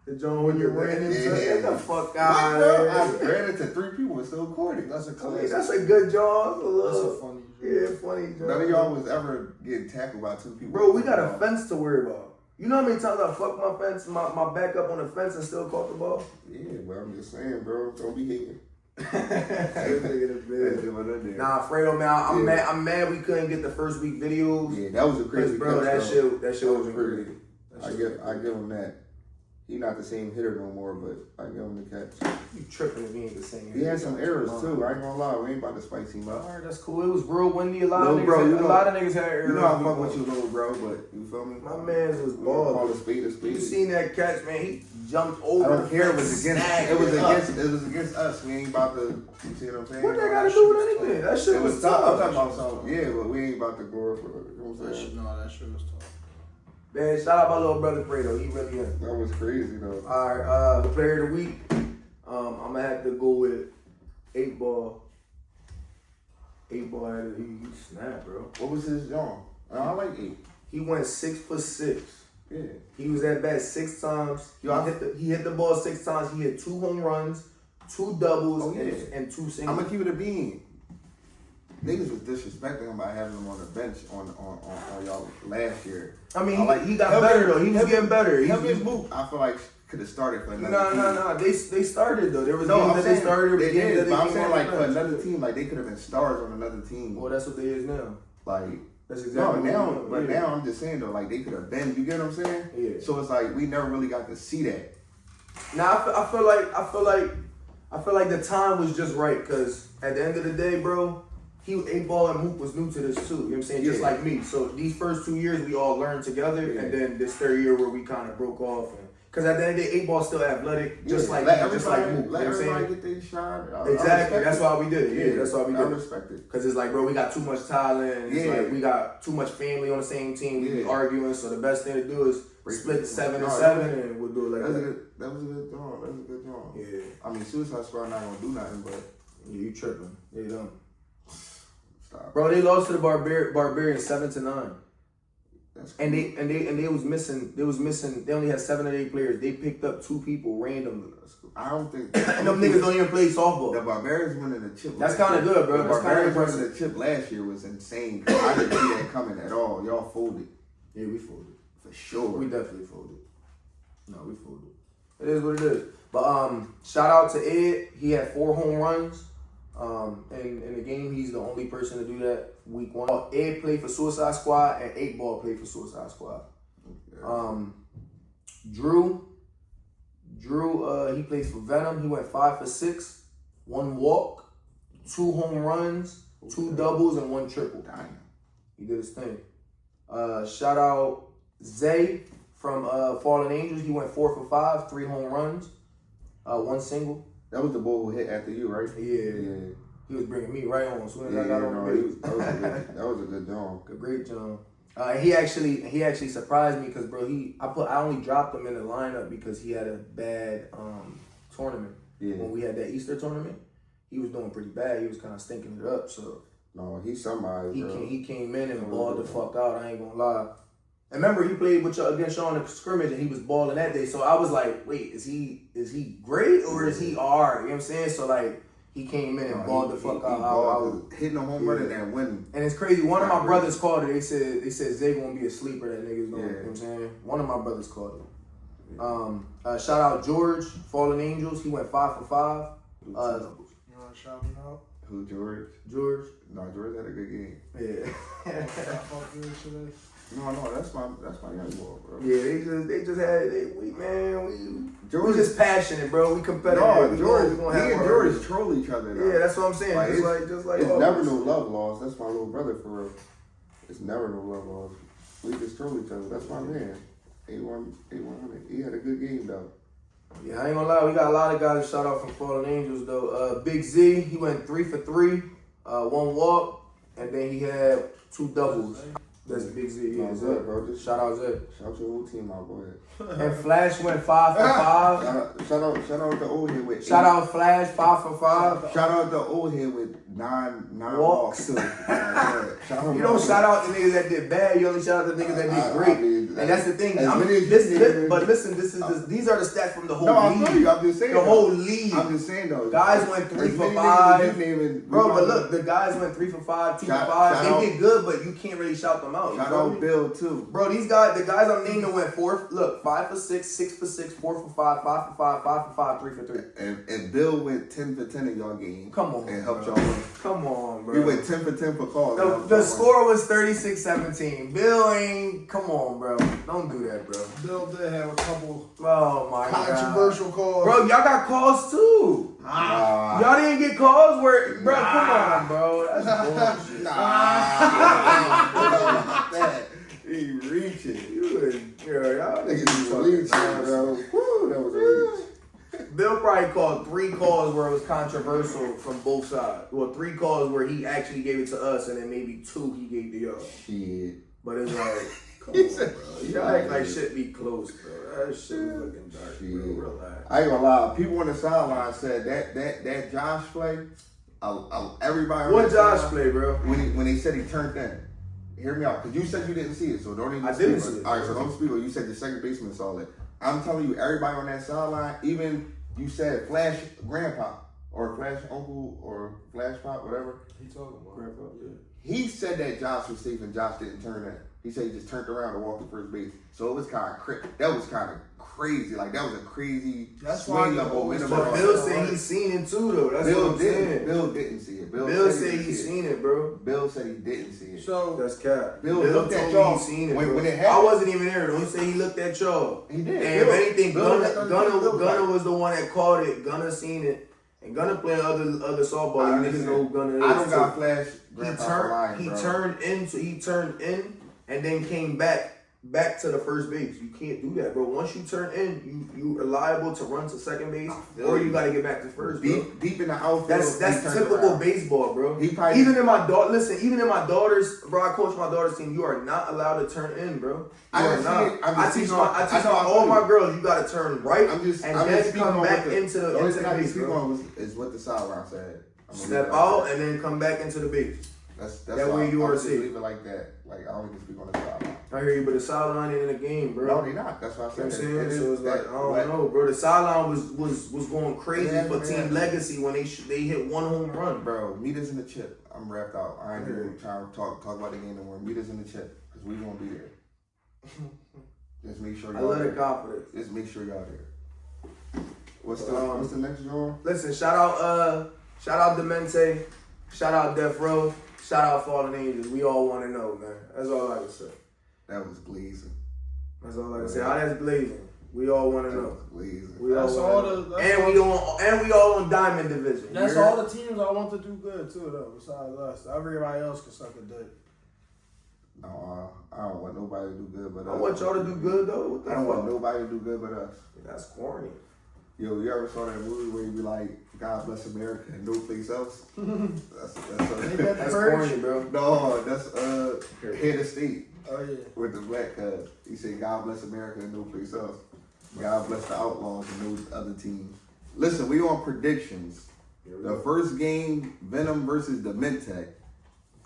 Speaker 3: The joint when you ran into
Speaker 2: get
Speaker 3: the fuck out of here.
Speaker 2: I ran into 3 people and still recording. That's a classic.
Speaker 3: That's a good joint.
Speaker 1: That's a funny joint.
Speaker 3: Yeah, funny joint.
Speaker 2: None of y'all was ever getting tackled by 2 people.
Speaker 3: Bro, we got a fence to worry about. You know how many times I fucked my fence, my back up on the fence and still caught the ball?
Speaker 2: Yeah, but I'm just saying, bro, don't be hating.
Speaker 3: Nah, Fredo, man, I'm mad we couldn't get the first week videos.
Speaker 2: Yeah, that was a crazy
Speaker 3: bro.
Speaker 2: That
Speaker 3: shit was crazy.
Speaker 2: I give him that. He not the same hitter no more, but I give him the catch.
Speaker 3: You tripping if he ain't the same.
Speaker 2: He had some errors too. I ain't gonna lie, we ain't about to spice him up.
Speaker 3: All right, that's cool. It was real windy. A lot of niggas had errors.
Speaker 2: You know I fuck with you, little bro, but you feel me?
Speaker 3: My man's was balling.
Speaker 2: Call a spade a spade.
Speaker 3: You seen that catch, man? He jumped over.
Speaker 2: I don't care. It was against us. We ain't about to. You see what I'm saying?
Speaker 3: What that got to do with anything? That shit was tough.
Speaker 2: I'm talking about something. Yeah, but we ain't about to go for it. You know what I'm saying?
Speaker 1: No, that shit was tough.
Speaker 3: Man, shout out my little brother Fredo. He really is.
Speaker 2: That was crazy though.
Speaker 3: All right, the player of the week. I'm gonna have to go with 8 Ball. 8 Ball had he snapped, bro.
Speaker 2: What was his jump? I like 8.
Speaker 3: He went 6 for 6.
Speaker 2: Yeah.
Speaker 3: He was at bat 6 times. He hit the ball 6 times. He hit 2 home runs, 2 doubles, and 2 singles.
Speaker 2: I'm gonna keep it a bean. niggas was disrespecting him by having him on the bench on y'all last year.
Speaker 3: I mean, he got better though. He was getting better.
Speaker 2: Him and Mook, I feel like could have started for another team.
Speaker 3: No. They started though. There was
Speaker 2: No,
Speaker 3: games
Speaker 2: I'm
Speaker 3: that
Speaker 2: saying
Speaker 3: they started.
Speaker 2: They
Speaker 3: games
Speaker 2: did,
Speaker 3: that they
Speaker 2: but I'm
Speaker 3: came
Speaker 2: saying
Speaker 3: on
Speaker 2: like
Speaker 3: the
Speaker 2: for
Speaker 3: bench.
Speaker 2: another team, like they could have been stars on another team.
Speaker 3: Well, that's what they is now.
Speaker 2: Like
Speaker 3: That's exactly.
Speaker 2: now I'm just saying though, like they could have been. You get what I'm saying?
Speaker 3: Yeah.
Speaker 2: So it's like we never really got to see that.
Speaker 3: Now I feel like the time was just right because at the end of the day, bro, A-Ball and Mook was new to this too. You know what I'm saying? Just like me. So these first 2 years we all learned together, and then this third year where we kind of broke off. Because at the end of the day, A-Ball still athletic, just like Mook.
Speaker 2: Mook.
Speaker 3: You know what I'm saying?
Speaker 2: Get their shot.
Speaker 3: Exactly. That's why we did it. Yeah, that's why we did
Speaker 2: I
Speaker 3: it.
Speaker 2: respect it.
Speaker 3: Because it's like, bro, we got too much talent. It's like we got too much family on the same team. We be arguing. So the best thing to do is split 7 and 7, and we'll do it like that.
Speaker 2: That was a good drawing. That was a good drawing.
Speaker 3: Yeah.
Speaker 2: I mean, Suicide Squad not gonna do nothing, but
Speaker 3: Yeah, you tripping. They don't.
Speaker 2: stop.
Speaker 3: Bro, they lost to the Barbarians 7-9.
Speaker 2: That's
Speaker 3: And they was missing. They only had 7 or 8 players. They picked up 2 people randomly.
Speaker 2: I don't think.
Speaker 3: And them niggas don't even play softball.
Speaker 2: The Barbarians winning the chip.
Speaker 3: That's kind of good, bro.
Speaker 2: The
Speaker 3: That's kind of
Speaker 2: Barbarians
Speaker 3: impressive.
Speaker 2: winning the chip last year was insane. I didn't see that coming at all. Y'all folded
Speaker 3: Yeah, we folded.
Speaker 2: for sure.
Speaker 3: We definitely folded. No, we folded. It is what it is. But shout out to Ed. He had 4 home runs. In the game, he's the only person to do that week 1. Ed played for Suicide Squad and 8-Ball played for Suicide Squad. Drew, he plays for Venom. He went 5 for 6, 1 walk, 2 home runs, 2 doubles, and 1 triple.
Speaker 2: Damn.
Speaker 3: He did his thing. Shout out Zay from Fallen Angels. He went 4 for 5, 3 home runs, 1 single.
Speaker 2: That was the ball who hit after you, right?
Speaker 3: Yeah. He was bringing me right on as soon as I
Speaker 2: Yeah,
Speaker 3: got on
Speaker 2: no,
Speaker 3: the base.
Speaker 2: that was a good drawing.
Speaker 3: A great job. He actually surprised me because, bro, I only dropped him in the lineup because he had a bad tournament.
Speaker 2: Yeah.
Speaker 3: When we had that Easter tournament, he was doing pretty bad. He was kind of stinking it up. So
Speaker 2: No, he's somebody, bro.
Speaker 3: he came in and balled the fuck out. I ain't gonna lie. And remember, he played against y'all in the scrimmage and he was balling that day. So I was like, wait, is he great or is he alright? You know what I'm saying? So like, he came in and balled the fuck out. I was
Speaker 2: hitting a home run and winning.
Speaker 3: And it's crazy. One of my brothers called it. They said Zay gonna be a sleeper. That nigga's going. You know what I'm saying? One of my brothers called it. Shout out George, Fallen Angels. He went 5 for 5.
Speaker 1: You want to shout him out?
Speaker 2: Who, George?
Speaker 3: George.
Speaker 2: No, George had a good game.
Speaker 3: Yeah.
Speaker 2: No, that's my young boy, bro.
Speaker 3: Yeah, they just had we just passionate, bro. We competitive.
Speaker 2: No,
Speaker 3: we
Speaker 2: George,
Speaker 3: gonna
Speaker 2: he
Speaker 3: have
Speaker 2: and
Speaker 3: our-
Speaker 2: George troll each other. Though.
Speaker 3: Yeah, that's what I'm saying.
Speaker 2: Like,
Speaker 3: just like
Speaker 2: it's
Speaker 3: always.
Speaker 2: never no love lost. That's my little brother for real. It's never no love lost. We just troll each other. That's my man. A100. He had a good game though.
Speaker 3: Yeah, I ain't gonna lie. We got a lot of guys to shout out from Fallen Angels though. Big Z, he went 3 for 3, 1 walk, and then he had 2 doubles. That's Big Z. Yeah,
Speaker 2: No,
Speaker 3: Zed,
Speaker 2: Zed, bro. Just
Speaker 3: shout out Zed.
Speaker 2: Shout out to the whole team, my boy.
Speaker 3: And Flash went 5 for 5.
Speaker 2: Shout out the old head with
Speaker 3: Shout out Flash 5 for 5.
Speaker 2: Shout out the old head with nine
Speaker 3: Walks.
Speaker 2: walks too.
Speaker 3: You don't shout out the niggas that did bad. You only shout out the niggas that did great. And that's the thing. But listen, these are the stats from the whole
Speaker 2: No, I
Speaker 3: league.
Speaker 2: feel you. I'm just saying.
Speaker 3: The whole league.
Speaker 2: I'm just saying though.
Speaker 3: Guys went 3 for 5. Bro, but look, the guys went 3 for 5, 2 for 5. They did good, but you can't really shout them out.
Speaker 2: Shout out Bill too.
Speaker 3: Bro, the guys I'm naming went 5 for 6, 6 for 6, 4 for 5, 5 for 5, 5 for 5, 3 for 3.
Speaker 2: And Bill went 10 for 10 in y'all game.
Speaker 3: Come on,
Speaker 2: and helped
Speaker 3: bro.
Speaker 2: y'all win.
Speaker 3: Come on, bro.
Speaker 2: We went 10 for 10 for calls.
Speaker 3: The score was 36-17. Bill ain't. Come on, bro. Don't do that, bro.
Speaker 1: Bill did have a couple
Speaker 3: Oh my god.
Speaker 1: controversial calls.
Speaker 3: Bro, y'all got calls too. Y'all didn't get calls where, bro. Come on, bro. That's bullshit.
Speaker 2: That. He reaching.
Speaker 3: Y'all
Speaker 2: Niggas reaching, bro. Woo, that was a reach.
Speaker 3: Bill probably called 3 calls where it was controversial from both sides. Well, 3 calls where he actually gave it to us, and then maybe 2 he gave to y'all.
Speaker 2: Shit.
Speaker 3: But it's like, come on, bro. Y'all act like shit be close, bro. That shit was looking dark, bro. Relax.
Speaker 2: I ain't gonna lie. People on the sideline said that Josh play. Everybody.
Speaker 3: What Josh play, bro?
Speaker 2: When they said he turned in. Hear me out, because you said you didn't see it, so don't even.
Speaker 3: I
Speaker 2: speak
Speaker 3: didn't
Speaker 2: on
Speaker 3: see it.
Speaker 2: All right, so don't speak. You said the second baseman saw it. I'm telling you, everybody on that sideline, even you said Flash Grandpa. or Flash Uncle or Flash Pop, whatever.
Speaker 1: He talking about
Speaker 3: Grandpa, yeah.
Speaker 2: He said that Josh was safe and Josh didn't turn in. He said he just turned around and walked to first base. So it was kind of that was kind of crazy. Like that was a crazy
Speaker 1: That's why
Speaker 2: swing
Speaker 1: you
Speaker 2: of
Speaker 1: always
Speaker 2: momentum.
Speaker 3: But
Speaker 1: talk
Speaker 3: Bill
Speaker 1: about
Speaker 3: said
Speaker 1: it.
Speaker 3: he's seen it too, though. That's
Speaker 2: Bill
Speaker 3: what I'm saying.
Speaker 2: didn't. Bill didn't see it.
Speaker 3: Bill said
Speaker 2: didn't
Speaker 3: he's
Speaker 2: see
Speaker 3: seen it, bro.
Speaker 2: Bill said he didn't see it.
Speaker 1: So
Speaker 3: That's cap.
Speaker 2: Bill
Speaker 3: Bill
Speaker 2: looked at
Speaker 3: told
Speaker 2: y'all
Speaker 3: me he seen it,
Speaker 2: when-
Speaker 3: bro.
Speaker 2: when it
Speaker 3: I
Speaker 2: happened.
Speaker 3: wasn't even there. Don't say he looked at y'all.
Speaker 2: He did.
Speaker 3: And
Speaker 2: Bill-
Speaker 3: if anything,
Speaker 2: Bill looked at
Speaker 3: Gunner
Speaker 2: Bill
Speaker 3: was the one that called it. Gunner seen it. And Gunner playing other softball.
Speaker 2: I
Speaker 3: You niggas
Speaker 2: understand.
Speaker 3: know who Gunner is.
Speaker 2: I don't
Speaker 3: too.
Speaker 2: got Flash.
Speaker 3: He
Speaker 2: Grandpa for lying,
Speaker 3: turned in and then came back to the first base. You can't do that, bro. Once you turn in, you are liable to run to second base, or you gotta get back to first, bro.
Speaker 2: Deep in the outfield.
Speaker 3: That's
Speaker 2: he turned
Speaker 3: typical
Speaker 2: around.
Speaker 3: baseball, bro.
Speaker 2: He probably-
Speaker 3: Even in my daughter's, bro. I coach my daughter's team. You are not allowed to turn in, bro.
Speaker 2: I
Speaker 3: You are
Speaker 2: didn't
Speaker 3: not.
Speaker 2: see it. I'm
Speaker 3: I
Speaker 2: just
Speaker 3: teach
Speaker 2: speaking
Speaker 3: my
Speaker 2: on- I know,
Speaker 3: all
Speaker 2: I
Speaker 3: my
Speaker 2: feel you.
Speaker 3: girls. You gotta turn right
Speaker 2: I'm just
Speaker 3: and
Speaker 2: speaking
Speaker 3: then come
Speaker 2: on
Speaker 3: back
Speaker 2: what
Speaker 3: into the
Speaker 2: only thing I can
Speaker 3: base,
Speaker 2: speak
Speaker 3: bro.
Speaker 2: on is what the sideline said. I'm gonna
Speaker 3: Step
Speaker 2: leave it like
Speaker 3: out
Speaker 2: that.
Speaker 3: and then come back into the base.
Speaker 2: That's
Speaker 3: that
Speaker 2: all.
Speaker 3: way you
Speaker 2: I'm
Speaker 3: are
Speaker 2: just
Speaker 3: safe.
Speaker 2: leave it like that. Like I don't even speak on the sideline.
Speaker 3: I hear you, but the sideline ain't in the game, bro.
Speaker 2: No, they not. That's what I
Speaker 3: You know
Speaker 2: said.
Speaker 3: what I'm saying?
Speaker 2: It is
Speaker 3: So it's like,
Speaker 2: that-
Speaker 3: I don't
Speaker 2: but-
Speaker 3: know, bro. The sideline was going crazy
Speaker 2: Yeah,
Speaker 3: for
Speaker 2: man.
Speaker 3: Team Legacy when they hit one home run, bro.
Speaker 2: Bro, meet us in the chip. I'm wrapped out. I ain't even trying to talk about the game no more. Meet us in the chip because we gonna be there. Just make sure
Speaker 3: I
Speaker 2: y'all
Speaker 3: love the
Speaker 2: there.
Speaker 3: confidence.
Speaker 2: Just make sure y'all there. What's the next drawing?
Speaker 3: Listen, shout out Demente, shout out Death Row, shout out Fallen Angels. We all want to know, man. That's all I can say.
Speaker 2: That was glazing.
Speaker 3: That's all I can say. How that's blazing. We all want to
Speaker 2: That
Speaker 3: know.
Speaker 2: was glazing.
Speaker 3: We all
Speaker 1: That's
Speaker 3: wanna
Speaker 1: all
Speaker 3: know.
Speaker 1: the- that's
Speaker 3: And we all on Diamond Division.
Speaker 1: that's
Speaker 3: You heard?
Speaker 1: all the teams I want to do good too, though. Besides us, everybody else can suck a dick.
Speaker 2: No, I don't want nobody to do good but us.
Speaker 3: I want y'all to do good though. What the
Speaker 2: I don't want
Speaker 3: fuck?
Speaker 2: nobody to do good but us.
Speaker 3: That's corny.
Speaker 2: Yo, you ever saw that movie where you be like, God bless America and no place else? that's
Speaker 3: That's corny, bro.
Speaker 2: no, that's Head of State
Speaker 1: Oh yeah.
Speaker 2: with the black cuz. He said, God bless America and no place else. God bless the Outlaws and those other teams. Listen, we on predictions. The first game, Venom versus Demente.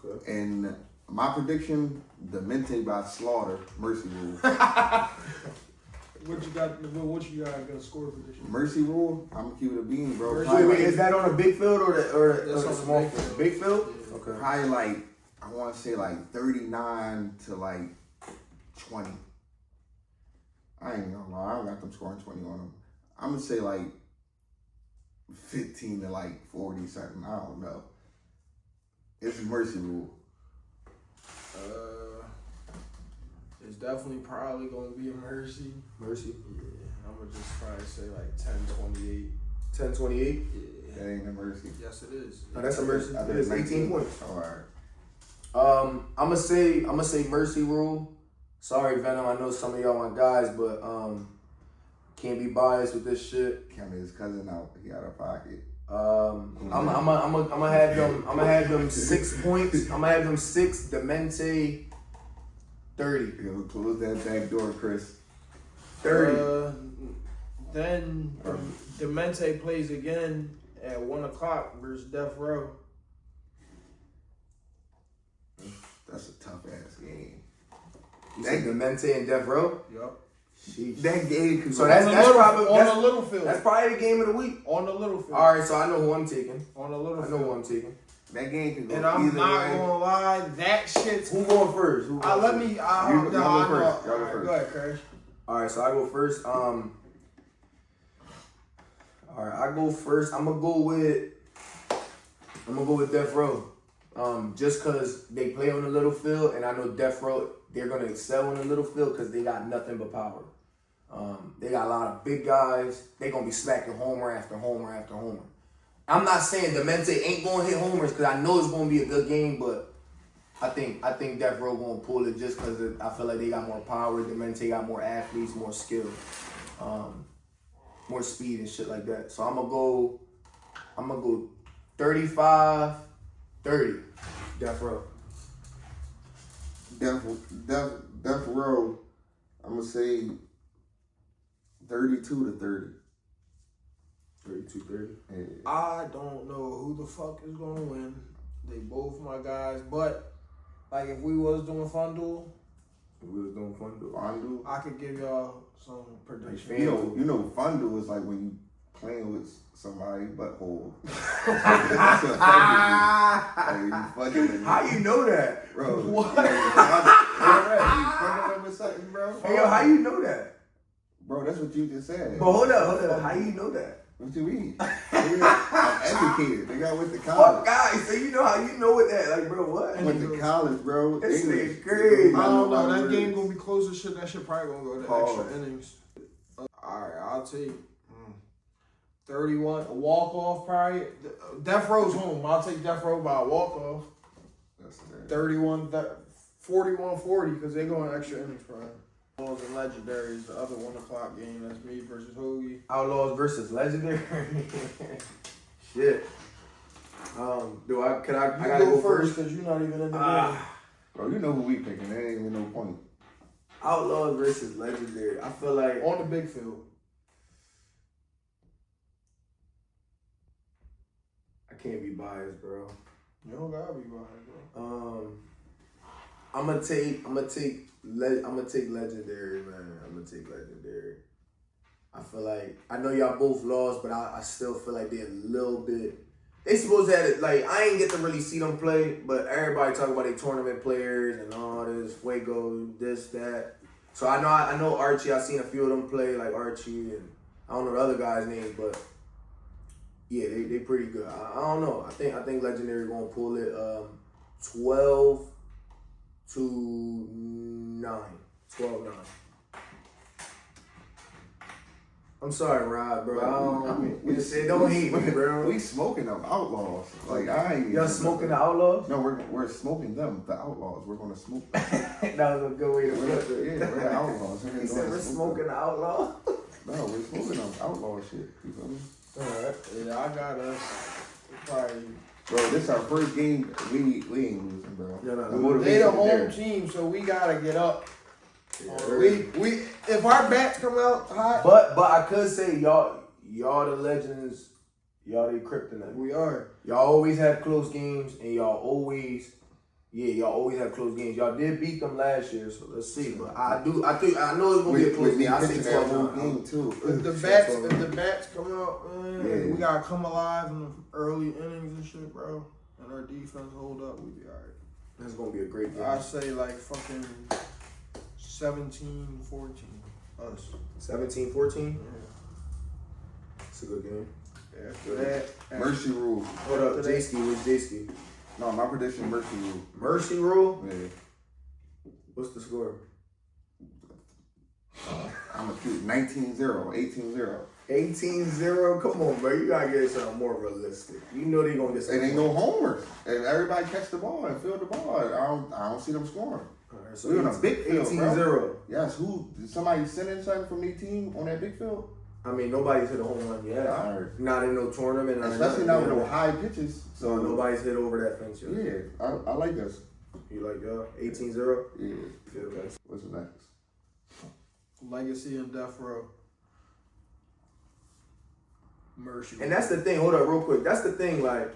Speaker 3: Okay.
Speaker 2: And my prediction, Demente by slaughter, Mercy Rule.
Speaker 1: What you got? What you got? Gonna score prediction?
Speaker 2: Mercy Rule, I'm gonna keep it a bean, bro.
Speaker 3: Wait, is that on a big field or the
Speaker 1: That's on the
Speaker 3: small
Speaker 1: big
Speaker 3: field?
Speaker 1: field.
Speaker 3: Big field?
Speaker 1: Yeah.
Speaker 3: Okay.
Speaker 2: Probably like, I want to say like 39 to like 20. I ain't gonna lie, I don't got them scoring 20 on them. I'm gonna say like 15 to like 40 something. I don't know. It's Mercy Rule.
Speaker 1: It's definitely probably gonna be a Mercy.
Speaker 3: Mercy.
Speaker 1: Yeah, I'm gonna just probably say like 10-28.
Speaker 3: 10-28.
Speaker 1: Yeah.
Speaker 2: That ain't a Mercy.
Speaker 1: Yes, it is.
Speaker 3: No, that's a Mercy.
Speaker 2: I
Speaker 3: It
Speaker 2: did
Speaker 3: is 18
Speaker 2: 19.
Speaker 3: points.
Speaker 2: All right.
Speaker 3: I'm gonna say Mercy Rule. Sorry, Venom. I know some of y'all my guys, but can't be biased with this shit.
Speaker 2: Coming his cousin out. He out of pocket.
Speaker 3: I'm gonna have them 6 points. I'm gonna have them 6. Demente 30.
Speaker 2: Yo, close that back door, Chris.
Speaker 3: 30.
Speaker 1: Then Demente plays again at 1 o'clock versus Death Row.
Speaker 2: That's a tough ass game.
Speaker 3: You said Demente and Death Row.
Speaker 1: Yup.
Speaker 3: Sheesh.
Speaker 2: That game could
Speaker 3: So
Speaker 2: go
Speaker 3: that's probably
Speaker 1: on the little field.
Speaker 3: that's probably the game of the week.
Speaker 1: On the little field.
Speaker 3: All right, so I know who I'm taking.
Speaker 1: On the little
Speaker 3: I
Speaker 1: field.
Speaker 3: know who I'm taking.
Speaker 2: that game could go
Speaker 1: And I'm
Speaker 2: either
Speaker 1: not
Speaker 2: way.
Speaker 1: gonna lie, that shit's.
Speaker 3: Who going first? Who going
Speaker 1: Let
Speaker 3: first?
Speaker 1: me.
Speaker 2: You
Speaker 1: No,
Speaker 2: go
Speaker 1: I know.
Speaker 2: first. Y'all go
Speaker 1: Alright,
Speaker 2: first.
Speaker 1: Go ahead, Crash.
Speaker 3: All right, so I go first. All right, I go first. I'm gonna go with Death Row. Just cause they play on the little field, and I know Death Row, they're gonna excel on the little field because they got nothing but power. They got a lot of big guys. They gonna be smacking homer after homer after homer. I'm not saying Demente ain't gonna hit homers because I know it's gonna be a good game, but I think Death Row gonna pull it just because I feel like they got more power. Demente got more athletes, more skill, more speed and shit like that. So I'm gonna go 35-30. Death Row.
Speaker 2: Death Row, I'm gonna say 32 to 30.
Speaker 3: 32-30.
Speaker 2: Yeah.
Speaker 1: I don't know who the fuck is gonna win. They both my guys, but like if we was doing fun duel,
Speaker 3: We was doing fun though.
Speaker 2: Fondue.
Speaker 1: I could give y'all some predictions.
Speaker 3: Like
Speaker 2: You know, Fondue is like when you playing with somebody butthole.
Speaker 3: How you know that?
Speaker 2: Bro.
Speaker 1: What?
Speaker 2: You fucking up with something, bro?
Speaker 3: Hey, yo, how you know that?
Speaker 2: Bro, that's what you just said.
Speaker 3: But hold up. How you know that?
Speaker 2: What you mean? I'm educated. They got went to
Speaker 3: Fuck
Speaker 2: college.
Speaker 3: guys, so you know how you know what that? Like, bro, what?
Speaker 2: Went to college, bro.
Speaker 3: This
Speaker 2: English.
Speaker 3: nigga's crazy.
Speaker 1: I don't know. That game gonna be close as shit. That shit probably gonna go to
Speaker 2: Pause.
Speaker 1: extra innings. Alright, I'll take 31. A walk-off probably. Death Row's home. I'll take Death Row by a walk-off.
Speaker 2: That's it.
Speaker 1: 31, 41-40 because they going extra innings probably. Outlaws and Legendaries, the other 1 o'clock game. That's me versus Hoagie.
Speaker 3: Outlaws versus Legendary. Shit. I gotta go first?
Speaker 1: because you're not even in the game.
Speaker 2: Bro, you know who we picking. There ain't even no point.
Speaker 3: Outlaws versus Legendary. I feel like
Speaker 1: On the big field.
Speaker 3: I can't be biased, bro.
Speaker 1: You don't gotta be behind, bro.
Speaker 3: I'm gonna take Legendary, man. I'm gonna take Legendary. I feel like I know y'all both lost, but I still feel like they're a little bit. They supposed to have it. Like I ain't get to really see them play, but everybody talk about their tournament players and all this Fuego, this that. So I know Archie. I seen a few of them play, like Archie, and I don't know the other guys' names, but yeah, they pretty good. I don't know. I think Legendary gonna pull it 12-9. 12-9. I'm sorry, Rod, bro.
Speaker 2: We
Speaker 3: don't hate me, bro.
Speaker 2: We smoking them Outlaws. Like I ain't.
Speaker 3: Y'all smoking the Outlaws?
Speaker 2: No, we're smoking them, the Outlaws. We're gonna smoke them.
Speaker 3: That was a good way to put it.
Speaker 2: Yeah, we're the Outlaws.
Speaker 3: He said we're smoking the Outlaw.
Speaker 2: No, we're smoking them Outlaw shit. You feel me?
Speaker 1: Alright. Yeah, I got us. Probably.
Speaker 2: Bro, this is our first game. We ain't losing, bro.
Speaker 3: No.
Speaker 2: The motivation
Speaker 1: They the
Speaker 2: is
Speaker 1: home
Speaker 2: there.
Speaker 1: team, so we gotta get up.
Speaker 3: Yeah.
Speaker 1: We if our bats come out hot,
Speaker 3: But I could say y'all the legends, y'all the kryptonite.
Speaker 1: we are.
Speaker 3: Y'all always have close games, and y'all always have close games. Y'all did beat them last year, so let's see. But I know it's gonna be a close game. I say
Speaker 2: pitching that whole
Speaker 3: 12-9.
Speaker 2: game too.
Speaker 1: If the bats come out, man,
Speaker 2: Yeah.
Speaker 1: we gotta come alive in the early innings and shit, bro. And our defense hold up, we be alright.
Speaker 3: That's gonna be a great game.
Speaker 1: I say like fucking 17-14. Us.
Speaker 3: 17-14.
Speaker 1: Yeah.
Speaker 3: It's a good game.
Speaker 1: After that,
Speaker 2: Mercy rule.
Speaker 3: Hold up, J-Ski. Where's J-Ski?
Speaker 2: No, my prediction mercy rule.
Speaker 3: Mercy rule.
Speaker 2: Yeah.
Speaker 3: What's the score?
Speaker 2: I'm gonna keep 19-0, 18-0.
Speaker 3: 18-0. Come on, bro. You gotta get something more realistic. You know they gonna get
Speaker 2: It
Speaker 3: something.
Speaker 2: ain't no homers. And everybody catch the ball and field the ball. I don't see them scoring.
Speaker 3: Alright, so
Speaker 2: We on a big field,
Speaker 3: 18-0.
Speaker 2: Yes, who did somebody send in something from their team on that big field?
Speaker 3: I mean, nobody's hit a home run yet.
Speaker 2: Alright.
Speaker 3: Not in no tournament.
Speaker 2: Especially not with no high pitches.
Speaker 3: So nobody's hit over that fence yet.
Speaker 2: Yeah, I like us.
Speaker 3: You like 18-0?
Speaker 2: Yeah.
Speaker 3: Feel guys.
Speaker 2: What's next?
Speaker 1: Legacy and Death Row. Mercy.
Speaker 3: And that's the thing. Hold up, real quick. That's the thing. Like,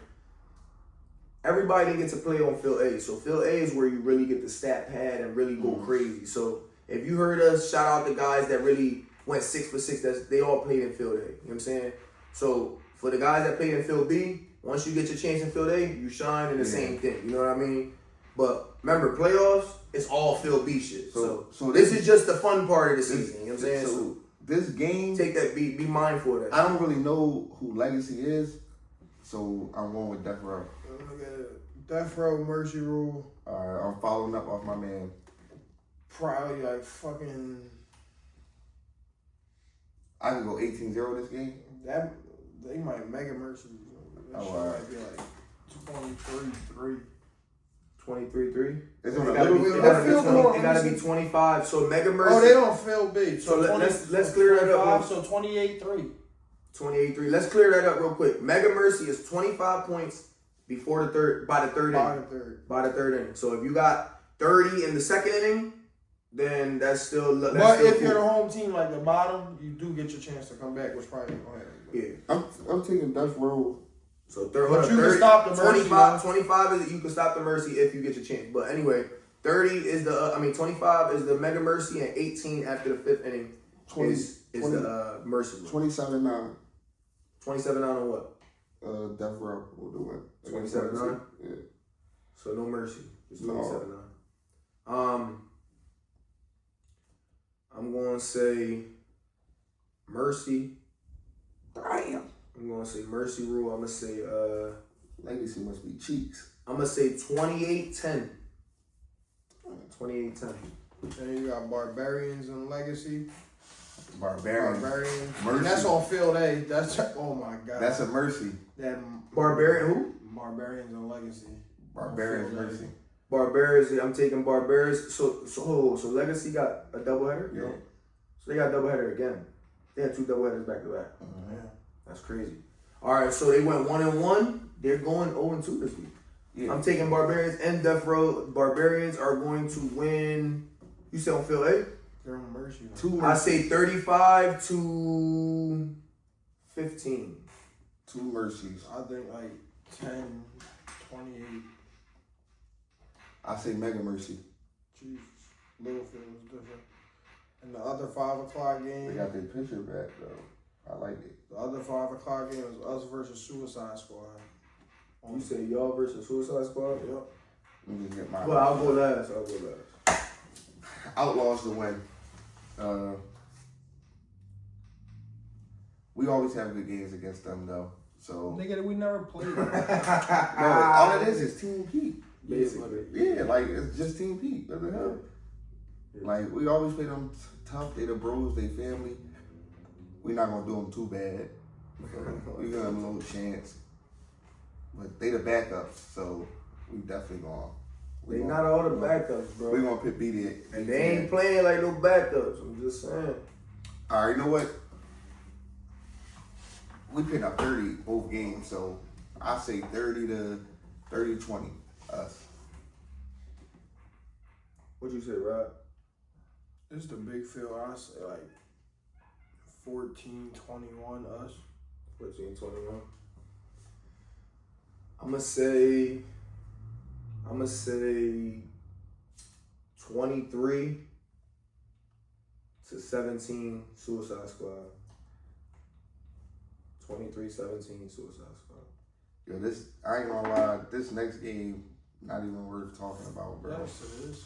Speaker 3: everybody didn't get to play on field A. So field A is where you really get the stat pad and really go crazy. So if you heard us shout out the guys that really went 6 for 6, they all played in field A. You know what I'm saying? So for the guys that played in field B, once you get your chance in field A, you shine in the same thing. You know what I mean? But remember, playoffs, it's all field B shit. So this is just the fun part of the season. You know what I'm saying?
Speaker 2: So this game,
Speaker 3: take that, be mindful of that.
Speaker 2: I don't really know who Legacy is, so I'm going with Death Row.
Speaker 1: Death Row, Mercy Rule.
Speaker 2: I'm following up off my man.
Speaker 1: Probably like fucking.
Speaker 2: I can go 18-0 this game.
Speaker 1: That they might mega Mercy. That shit might be like 23-3.
Speaker 3: 23-3.
Speaker 2: It's
Speaker 3: It
Speaker 2: on a
Speaker 3: gotta
Speaker 2: little
Speaker 3: be-
Speaker 2: bit.
Speaker 3: it gotta be 25. So Mega Mercy.
Speaker 1: Oh, they don't feel big.
Speaker 3: So let's clear that up.
Speaker 1: So 28-3.
Speaker 3: 28-3. Let's clear that up real quick. Mega Mercy is 25 points before the third by the third inning. By the third inning. So if you got 30 in the second inning, then that's still.
Speaker 1: But if you're the home team, like the bottom, you do get your chance to come back, which probably ain't gonna happen.
Speaker 3: Yeah.
Speaker 2: I'm taking Death Row.
Speaker 3: So
Speaker 1: But you can stop the Mercy.
Speaker 3: 25 is you can stop the Mercy if you get your chance. But anyway, 30 is the 25 is the Mega Mercy, and 18 after the fifth inning is the Mercy.
Speaker 2: 27-9.
Speaker 3: 27-9 on what?
Speaker 2: Death Row will do it.
Speaker 3: 27-9?
Speaker 2: Yeah.
Speaker 3: So no mercy. It's
Speaker 2: No.
Speaker 3: 27-9. I'm going to say mercy.
Speaker 2: Damn.
Speaker 3: I'm going to say mercy rule. I'm going to say
Speaker 2: Legacy must be cheeks.
Speaker 3: I'm going to say 28-10. 28-10.
Speaker 1: Then you got Barbarians and Legacy.
Speaker 2: Barbarian.
Speaker 1: Barbarians.
Speaker 2: Mercy.
Speaker 1: And that's on field A. That's oh my god.
Speaker 2: That's a mercy.
Speaker 1: that
Speaker 3: Barbarian who?
Speaker 1: Barbarians and Legacy.
Speaker 2: Barbarian
Speaker 1: Field A.
Speaker 2: mercy.
Speaker 3: Barbarians. I'm taking Barbarians. So Legacy got a doubleheader?
Speaker 2: Yeah.
Speaker 3: So they got a doubleheader again. They had 2 doubleheaders back to back.
Speaker 1: Yeah.
Speaker 3: That's crazy. All right, so they went 1-1. They're going 0-2 this week.
Speaker 2: Yeah.
Speaker 3: I'm taking Barbarians and Death Row. Barbarians are going to win. You said on field A?
Speaker 1: They're on mercy.
Speaker 2: 2
Speaker 3: I
Speaker 2: mercy.
Speaker 3: say 35-15.
Speaker 2: 2 mercies.
Speaker 1: I think like 10, 28.
Speaker 2: I say mega mercy.
Speaker 1: Jesus. Littlefield was different. And the other 5 o'clock
Speaker 2: They
Speaker 1: game,
Speaker 2: got their picture back though. I like it.
Speaker 1: the other 5 o'clock game was us versus Suicide Squad.
Speaker 3: You say y'all versus Suicide Squad?
Speaker 1: Yep.
Speaker 2: Let me just get my.
Speaker 3: Well, I'll go last.
Speaker 2: Outlaws to win. We always have good games against them though. So
Speaker 1: Nigga, we never played.
Speaker 2: no, all it is Team Pete.
Speaker 3: Basically.
Speaker 2: Yeah, like it's just Team Pete. What the hell? Like we always play them tough. They the bros, they family. We not gonna do them too bad. We give them a little chance. But they the backups, so we definitely gonna.
Speaker 3: They not all the backups, bro.
Speaker 2: We gonna beat it.
Speaker 3: And they ain't playing like no backups. I'm just saying.
Speaker 2: All right, you know what? We picked up 30 both games, so I say 30-20 us.
Speaker 3: What you say, Rob?
Speaker 1: It's the big field. I say like 14-21 us.
Speaker 3: 14-21. I'm gonna say 23-17 Suicide Squad. 23-17 Suicide Squad.
Speaker 2: Yo, this I ain't gonna lie. This next game not even worth talking about, bro.
Speaker 1: Yes, it is.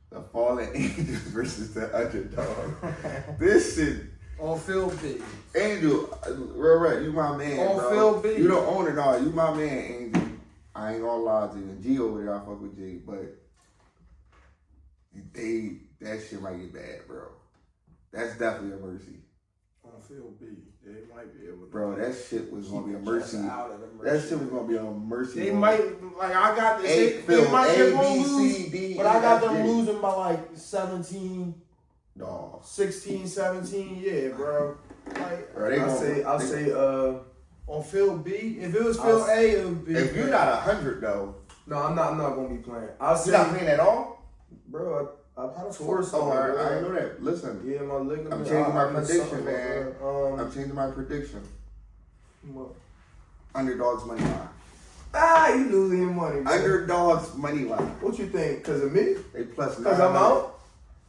Speaker 2: The Fallen Angels versus the Underdog. This shit.
Speaker 1: On field B.
Speaker 2: Angel, right, you my man,
Speaker 1: On
Speaker 2: bro.
Speaker 1: Phil B.
Speaker 2: You the owner, no, you my man, Angel. I ain't gonna lie to you. And G over there, I fuck with G, but that shit might get bad, bro. That's definitely a mercy.
Speaker 1: On field B. They might be able to.
Speaker 2: Bro, that shit was gonna be a mercy.
Speaker 1: Out of the mercy.
Speaker 2: That shit was gonna be a mercy.
Speaker 1: They might, like, I got this. They
Speaker 2: Phil,
Speaker 1: might get
Speaker 2: A,
Speaker 1: gonna
Speaker 2: B,
Speaker 1: lose,
Speaker 2: C, D,
Speaker 1: but I got
Speaker 2: E, F,
Speaker 1: them
Speaker 2: G.
Speaker 1: losing by like 17,
Speaker 2: No.
Speaker 1: 16, 17. Yeah, bro. Like,
Speaker 2: Bro, they
Speaker 3: I'll say
Speaker 1: on field B. If it was field A, it would be.
Speaker 2: If you're not 100 though,
Speaker 3: no, I'm not gonna be playing. I'll say,
Speaker 2: you're not playing at all?
Speaker 3: bro, I tore
Speaker 2: Oh,
Speaker 3: something.
Speaker 2: I didn't know that. Listen,
Speaker 3: Yeah, my ligament.
Speaker 2: I'm changing my
Speaker 3: I missed
Speaker 2: prediction,
Speaker 3: something,
Speaker 2: man.
Speaker 3: bro.
Speaker 2: I'm changing my prediction.
Speaker 3: What?
Speaker 2: Underdogs money line.
Speaker 3: You losing your money, bro.
Speaker 2: Underdogs money line.
Speaker 3: What you think? Cause of me?
Speaker 2: They plus
Speaker 3: Cause
Speaker 2: 900.
Speaker 3: I'm out?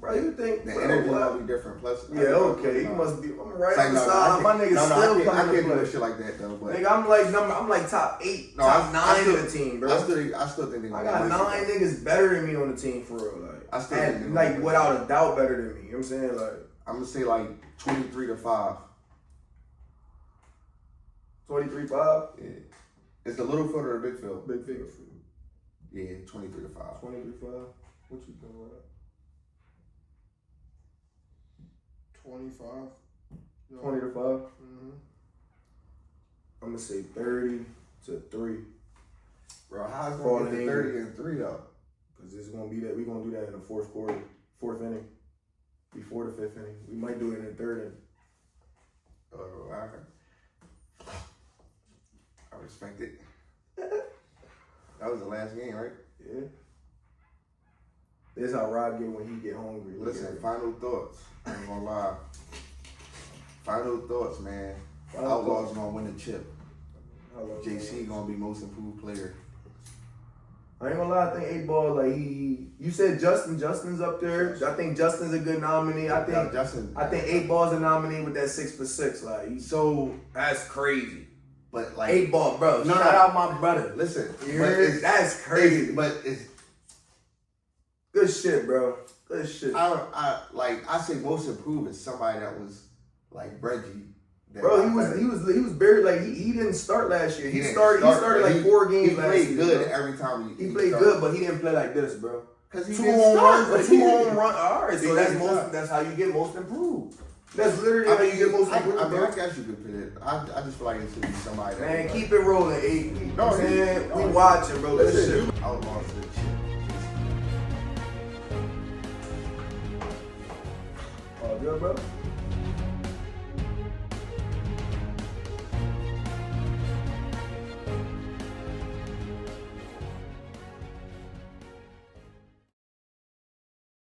Speaker 3: Bro, you think?
Speaker 2: The
Speaker 3: bro,
Speaker 2: energy
Speaker 3: what?
Speaker 2: will be different. Plus,
Speaker 3: Yeah, okay. You must be. I'm right
Speaker 2: It's like,
Speaker 3: on the
Speaker 2: no,
Speaker 3: side. My niggas still
Speaker 2: I
Speaker 3: coming
Speaker 2: can't
Speaker 3: to
Speaker 2: do
Speaker 3: play.
Speaker 2: no shit like that though. But
Speaker 3: Nigga, I'm like top 8,
Speaker 2: no,
Speaker 3: top 9
Speaker 2: still,
Speaker 3: of the team, bro.
Speaker 2: I still think they.
Speaker 3: I got 9 niggas better than me on the team for real. Like,
Speaker 2: I still think they
Speaker 3: like
Speaker 2: gonna
Speaker 3: without a doubt better than me. You know what I'm saying? Like
Speaker 2: I'm gonna say like 23-5.
Speaker 3: 23-5.
Speaker 2: Yeah, it's the little field or the big field.
Speaker 3: Big figure for you.
Speaker 2: Yeah, 23-5.
Speaker 3: 23-5. What you think, Rob?
Speaker 1: 25.
Speaker 3: 20-5.
Speaker 1: Mm-hmm.
Speaker 3: I'm gonna say 30-3.
Speaker 2: Bro, how's it
Speaker 3: Fallen
Speaker 2: going to
Speaker 3: Angel.
Speaker 2: 30-3 though?
Speaker 3: Cause it's gonna be that we gonna do that in the fourth quarter, 4th inning, before the 5th inning. We might do it in the 3rd inning.
Speaker 2: Oh, I respect it. That was the last game, right?
Speaker 3: Yeah. This how Rob get when he get hungry. Look
Speaker 2: Listen,
Speaker 3: at it.
Speaker 2: final thoughts. I ain't gonna lie. Final thoughts, man.
Speaker 3: Final
Speaker 2: Outlaws
Speaker 3: thoughts.
Speaker 2: gonna win the chip.
Speaker 3: Hello,
Speaker 2: JC gonna be most improved player.
Speaker 3: I ain't gonna lie, I think 8-Ball, like you said Justin's up there. I think Justin's a good nominee. I think
Speaker 2: Justin.
Speaker 3: 8-Ball's a nominee with that 6 for 6. Like,
Speaker 2: So
Speaker 3: that's crazy.
Speaker 2: But like
Speaker 3: 8 Ball, bro.
Speaker 2: No,
Speaker 3: Shout
Speaker 2: no.
Speaker 3: out my brother.
Speaker 2: Listen,
Speaker 3: You
Speaker 2: but
Speaker 3: heard?
Speaker 2: it's,
Speaker 3: That's crazy.
Speaker 2: but it's
Speaker 3: Good shit, bro. Good shit.
Speaker 2: I say most improved is somebody that was like Reggie.
Speaker 3: Bro, he was buried. Like he didn't start last year. He
Speaker 2: didn't
Speaker 3: started
Speaker 2: start,
Speaker 3: like 4 games
Speaker 2: He
Speaker 3: last
Speaker 2: played
Speaker 3: year.
Speaker 2: good
Speaker 3: bro.
Speaker 2: every time
Speaker 3: He played
Speaker 2: started.
Speaker 3: good, but he didn't play like this, bro.
Speaker 2: Because he
Speaker 3: 2
Speaker 2: didn't
Speaker 3: home
Speaker 2: start,
Speaker 3: runs,
Speaker 2: but
Speaker 3: 2
Speaker 2: he
Speaker 3: home
Speaker 2: didn't.
Speaker 3: run. All right, so
Speaker 2: He
Speaker 3: that's
Speaker 2: didn't
Speaker 3: most.
Speaker 2: start.
Speaker 3: That's how you get most improved. That's literally
Speaker 2: I
Speaker 3: how you
Speaker 2: mean,
Speaker 3: get most improved,
Speaker 2: I
Speaker 3: bro.
Speaker 2: guess you could put it. I just feel like it should be somebody. that
Speaker 3: Man,
Speaker 2: was
Speaker 3: keep it rolling, 8. You know what I'm saying? We watching, bro. Good
Speaker 2: Listen,
Speaker 3: shit.
Speaker 2: Outlaws good shit.
Speaker 3: Oh, good, bro.